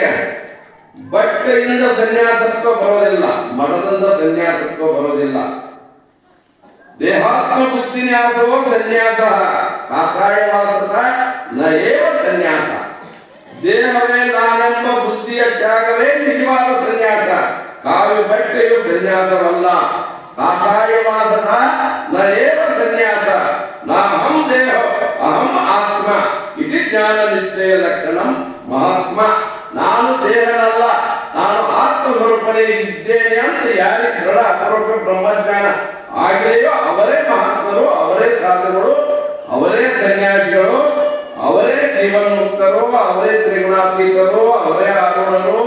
ಬಟ್ಟೆಯಿಂದ ಸನ್ಯಾಸತ್ವ ಬರೋದಿಲ್ಲ, ಮಠದಿಂದ ಸನ್ಯಾಸತ್ವ ಬರೋದಿಲ್ಲ. ದೇಹಾತ್ಮ ಬುದ್ಧಿನ್ಯಾಸವೋ ಸನ್ಯಾಸ ಕಾಷಾಯವಾಸ ನ ಏವ ಸನ್ಯಾಸ. ದೇಹವೇ ನಾನೆಂಬ ಬುದ್ಧಿಯ ತ್ಯಾಗವೇ ನಿಜವಾದ ಸನ್ಯಾಸ. ಕಾವಿ ಬಟ್ಟೆಯು ಸನ್ಯಾಸವಲ್ಲ. ಕಾಷಾಯವಾಸ ನ ಏವ ಸನ್ಯಾಸ. ನಾಹಂ ದೇಹ ಅಹಂ ಆತ್ಮ ಇದು ಜ್ಞಾನ ನಿಶ್ಚಯ ಲಕ್ಷಣಂ ಮಹಾತ್ಮ. ನಾನು ದೇಹನಲ್ಲ, ನಾನು ಆತ್ಮ ಸ್ವರೂಪನೇ ಇದ್ದೇನೆ ಅಂತ ಯಾರಿಗೆ ದೃಢ ಅಪರೋಕ್ಷ ಬ್ರಹ್ಮಜ್ಞಾನ ಆಗಿದೆಯೋ ಅವರೇ ಮಹಾತ್ಮರು, ಅವರೇ ಸಾಧುಗಳು, ಅವರೇ ಸನ್ಯಾಸಿಗಳು, ಅವರೇ ಜೀವನ್ಮುಕ್ತರು, ಅವರೇ ತ್ರಿಗುಣಾತೀತರು, ಅವರೇ ಆರುಣರು,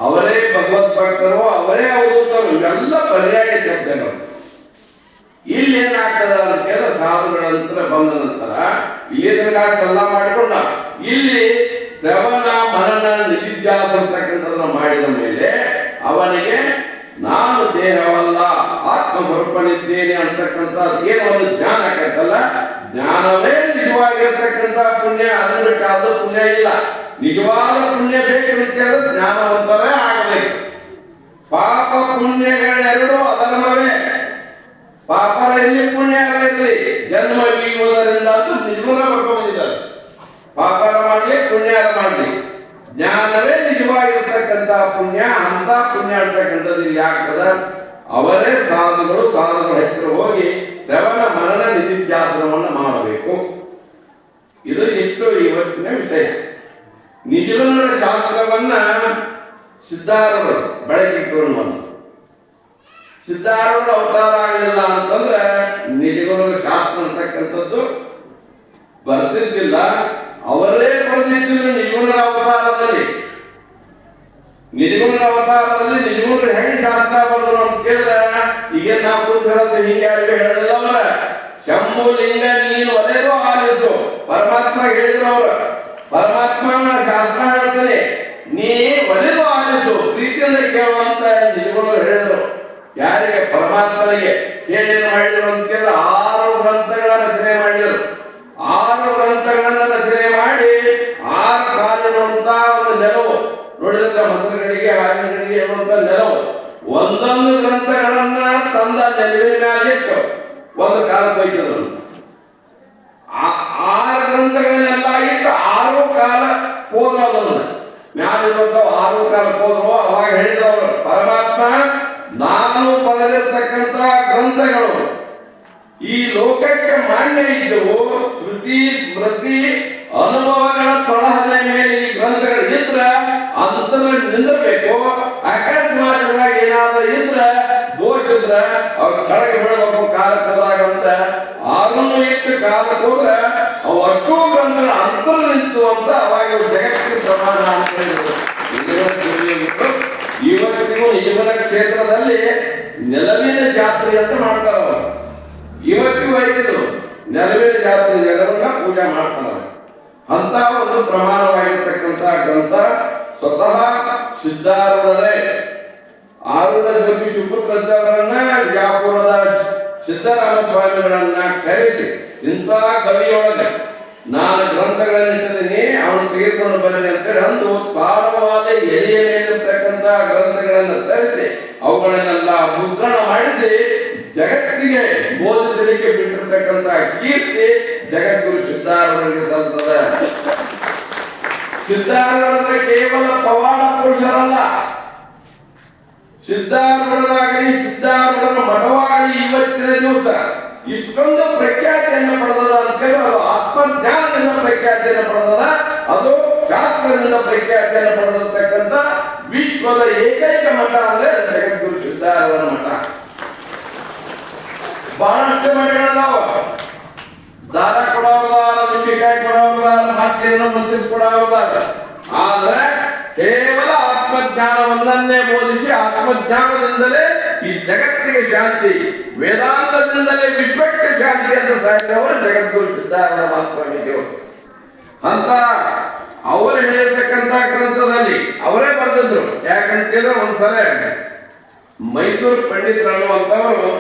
ಅವರೇ ಭಗವದ್ ಭಕ್ತರು, ಅವರೇ ಅವಧೂತರು. ಇವೆಲ್ಲ ಪರ್ಯಾಯ ಶಬ್ದಗಳು. ಇಲ್ಲಿ ಏನಾಗ್ತದ ಅಂತ ಕೇಳಿದ್ರೆ ಸಾಧುಗಳ ನಂತರ ಬಂದ ನಂತರ ಇಲ್ಲಿಂದ ಮಾಡಿಕೊಂಡ ಇಲ್ಲಿ ಶ್ರವಣ ಮನನ ನಿಧಿಧ್ಯಾಸ ಅಂತಕ್ಕಂಥದ್ದನ್ನ ಮಾಡಿದ ಮೇಲೆ ಅವನಿಗೆ ನಾನು ದೇಹವಲ್ಲ ಆತ್ಮ ಸ್ವರೂಪನಿದ್ದೇನೆ ಅಂತಕ್ಕಂಥ ಏನು ಒಂದು ಜ್ಞಾನ ಆಕತ್ತಲ್ಲ, ಜ್ಞಾನವೇ ನಿಜವಾಗಿರ್ತಕ್ಕಂಥ ಪುಣ್ಯ. ಅದನ್ನ ಬಿಟ್ಟು ಅದು ಪುಣ್ಯ ಇಲ್ಲ. ನಿಜವಾದ ಪುಣ್ಯ ಬೇಕು ಅಂತ ಹೇಳಿದ್ರೆ ಜ್ಞಾನವಂತರೇ ಆಗಬೇಕು. ಪಾಪ ಪುಣ್ಯಗಳೆರಡು ಅಧರ್ಮವೇ. ಪಾಪರ ಎಲ್ಲಿ ಪುಣ್ಯ ಇರಲಿ, ಜನ್ಮ ಬೀಳುವುದರಿಂದ ಅಂತೂ ನಿರ್ಮೂಲ ಮಾಡ್ಕೊಂಡಿದ್ದಾರೆ. ಪಾಪರ ಮಾಡಲಿ ಪುಣ್ಯಾರ ಮಾಡಲಿ, ಜ್ಞಾನವೇ ನಿಜವಾಗಿರ್ತಕ್ಕಂಥ ಪುಣ್ಯ. ಅಂತ ಪುಣ್ಯ ಅಂತಕ್ಕಂಥದ್ದು ಇಲ್ಲಿ ಆಗ್ತದ. ಅವರೇ ಸಾಧುಗಳು. ಸಾಧುಗಳ ಹತ್ತಿರ ಹೋಗಿ ಶ್ರವಣ ಮನನ ನಿಧಿಧ್ಯಾಸನವನ್ನು ಮಾಡಬೇಕು. ಇದು ಇಷ್ಟು ಇವತ್ತಿನ ವಿಷಯ. ನಿಜವನ್ನ ಶಾಸ್ತ್ರವನ್ನ ಸಿದ್ಧಾರೂಢರು ಬೆಳಕಿಟ್ಟರು. ಸಿದ್ಧಾರೂಢ ಅವತಾರ ಆಗಲಿಲ್ಲ ಅಂತಂದ್ರೆ ನಿಜಗುಣ ಶಾಸ್ತ್ರ ಅಂತಕ್ಕಂಥದ್ದು ಬರ್ತಿದ್ದಿಲ್ಲ. ಅವರೇ ಬರೆದಿದ್ದರು ನಿಜಗುಣರ ಅವತಾರದಲ್ಲಿ. ನಿಜಗುಣರ ಅವತಾರದಲ್ಲಿ ನಿಜಗುಣರು ಹೆಂಗ್ ಶಾಸ್ತ್ರ ಬಂದರು ಅಂತ ಕೇಳಿದ್ರೆ ಈಗ ನಾವು ಹೇಳೋದು ಹಿಂಗೆ ಹೇಳಿಲ್ಲ. ಅವರ ಶಂಭು ಲಿಂಗ ನೀನು ಒಲೆದು ಆಲಿಸು ಪರಮಾತ್ಮ ಹೇಳಿದ್ರು. ಅವರು ಪರಮಾತ್ಮನ ಶಾಸ್ತ್ರ ಹೇಳ್ತಾನೆ, ನೀ ಒಲೆದು ಆಲಿಸು ಪ್ರೀತಿಯಿಂದ ಕೇಳುವಂತ ನಿಜಗುಣರು ಹೇಳಿದರು. ಯಾರಿಗೆ? ಪರಮಾತ್ಮನಿಗೆ. ಏನೇನು ಮಾಡಿದ್ರು ಅಂತ ಕೇಳಿದ್ರೆ 6 ಗ್ರಂಥಗಳ ರಚನೆ ಮಾಡಿದರು. 6 ಗ್ರಂಥಗಳನ್ನ ರಚನೆ ಮಾಡಿ 6 ಕಾಲಿರುವಂತ ಒಂದು ನೆಲವು ನೋಡಿದ್ರೆ ಮೊಸರುಗಳಿಗೆ ಹಾಲಿನಗಳಿಗೆ ಇರುವಂತ ನೆಲವು. ಒಂದೊಂದು ಗ್ರಂಥಗಳನ್ನ ತಂದ ನೆಲವಿನ ಮೇಲೆ ಇಟ್ಟು ಒಂದು ಕಾಲ ಕೊಯ್ತಿದ್ರು. 6 ಗ್ರಂಥಗಳನ್ನೆಲ್ಲ ಇಟ್ಟು 6 ಕಾಲ ಹೋದ್ರದನ್ನ ಮ್ಯಾಲಿರುವಂತ 6 ಕಾಲ ಹೋದ್ರು. ಅವಾಗ ಹೇಳಿದವರು ಪರಮಾತ್ಮ, ನಾನು ಬರೆದಿರ್ತಕ್ಕಂಥ ಗ್ರಂಥಗಳು ಈ ಲೋಕಕ್ಕೆ ಮಾನ್ಯ ಇದ್ದವು. ಶ್ರುತಿ ಸ್ಮೃತಿ ಅನುಭವಗಳ ತೊಳಹದ ಮೇಲೆ ಈ ಗ್ರಂಥಗಳು ಇದ್ರೆ ಅಂತರ ನಿಂದಬೇಕು. ಅಕಸ್ಮಾತ್ ಏನಾದ್ರೂ ಇದ್ರೆ ದೋಷ ಇದ್ರೆ ಅವ್ರ ಕೆಳಗೆ ಬಿಡಬೇಕು ಕಾಲಕ್ಕೆ ಹೋದಾಗ ಅಂತ. ಅದನ್ನು ಇಟ್ಟು ಕಾಲಕ್ಕೆ ಹೋದ್ರೆ ಅವು ಅಷ್ಟು ಗ್ರಂಥಗಳು ಅಂತರ ನಿಂತು ಅಂತ ಅವಾಗ ಜಗತ್ತಿನ ಪ್ರಮಾಣ ಅಂತ ಹೇಳಿದ್ರು. ಇವತ್ತಿಗೂ ನಿಜವನ ಕ್ಷೇತ್ರದಲ್ಲಿ ನೆಲವಿನ ಜಾತ್ರೆ ಅಂತ ಮಾಡ್ತಾರ. ಇವತ್ತಿಗೂ ಐದು ನೆಲವಿನ ಜಾತ್ರೆ, ನೆಲವನ್ನ ಪೂಜೆ ಮಾಡ್ತಾರೆ. ಅಂತ ಒಂದು ಪ್ರಮಾಣವಾಗಿರ್ತಕ್ಕಂಥ ಗ್ರಂಥ ಸ್ವತಃ ಸಿದ್ಧಾರೂಢರೇ ಆರೂಢ ಜೋಗಿ ಸುಪುತ್ರವರನ್ನ ವ್ಯಾಪುರದ ಸಿದ್ದರಾಮ ಸ್ವಾಮಿಗಳನ್ನ ಕರೆಸಿ ಇಂಥ ಕವಿಯೊಳಗೆ ನಾನು ಗ್ರಂಥಗಳನ್ನಿಟ್ಟಿದ್ದೀನಿ, ಅವನು ತೆಗೆದುಕೊಂಡು ಬರಲಿ ಅಂತೇಳಿ ಅಂದು ತಾಳವಾದ ಎಲೆಯ ಮೇಲಿರ್ತಕ್ಕಂಥ ಗ್ರಂಥಗಳನ್ನು ತರಿಸಿ ಅವುಗಳನ್ನೆಲ್ಲ ಮುದ್ರಣ ಮಾಡಿಸಿ ಜಗತ್ತಿಗೆ ಬೋಧಿಸಲಿಕ್ಕೆ ಬಿಟ್ಟಿರ್ತಕ್ಕಂಥ ಕೀರ್ತಿ ಜಗದ್ಗುರು ಸಿದ್ಧಾರೂಢರಿಗೆ ಸಲ್ತದೆ. ಸಿದ್ಧಾರೂಢರ ಕೇವಲ ಪವಾಡ ಪುರುಷರಲ್ಲ, ಸಿದ್ಧಾರೂಢರಾಗಲಿ ಸಿದ್ಧಾರೂಢರ ಮಠವಾಗಲಿ ಇವತ್ತಿನ ದಿವಸ ಇಷ್ಟೊಂದು ಪ್ರಖ್ಯಾತಿಯನ್ನು ಪಡೆದದ ಅಂತ ಹೇಳಿದ್ರೆ ಅದು ಆತ್ಮಜ್ಞಾನದಿಂದ ಪ್ರಖ್ಯಾತಿಯನ್ನು ಪಡೆದದ, ಅದು ಶಾಸ್ತ್ರದಿಂದ ಪ್ರಖ್ಯಾತಿಯನ್ನು ಪಡೆದಿರ್ತಕ್ಕಂಥ ವಿಶ್ವದ ಏಕೈಕ ಮಠ ಅಂದ್ರೆ ಜಗದ್ಗುರು ಸಿದ್ಧಾರೂಢರ ಮಠ. ಬಹಳಷ್ಟು ಮಠಗಳದಾವ. ದಾರ ಕೊಡೋದಾರ, ನಿಂಬಿಕಾಯಿ ಕೊಡೋದಾರ, ಮಾತೇನು ಮಂತ್ರಿಸ್ ಕೊಡೋದಾರ. ಆದ್ರೆ ಕೇವಲ ಆತ್ಮಜ್ಞಾನವನ್ನೇ ಬೋಧಿಸಿ ಆತ್ಮಜ್ಞಾನದಿಂದಲೇ ಈ ಜಗತ್ತಿಗೆ ಶಾಂತಿ, ವೇದಾಂತದಿಂದಲೇ ವಿಶ್ವಕ್ಕೆ ಶಾಂತಿ ಅಂತ ಸಾಯಿದವರು ಜಗದ್ಗುರು ಸಿದ್ಧಾರೂಢ ಮಾಸ್ವಾಮಿದೇವರು. ಅಂತ ಅವರು ಹೇಳಿರ್ತಕ್ಕಂಥ ಗ್ರಂಥದಲ್ಲಿ ಅವರೇ ಬರೆದಿದ್ರು. ಯಾಕಂತ ಹೇಳಿದ್ರೆ ಒಂದ್ಸಲ ಮೈಸೂರು ಪಂಡಿತರು ಅನ್ನುವಂಥವರು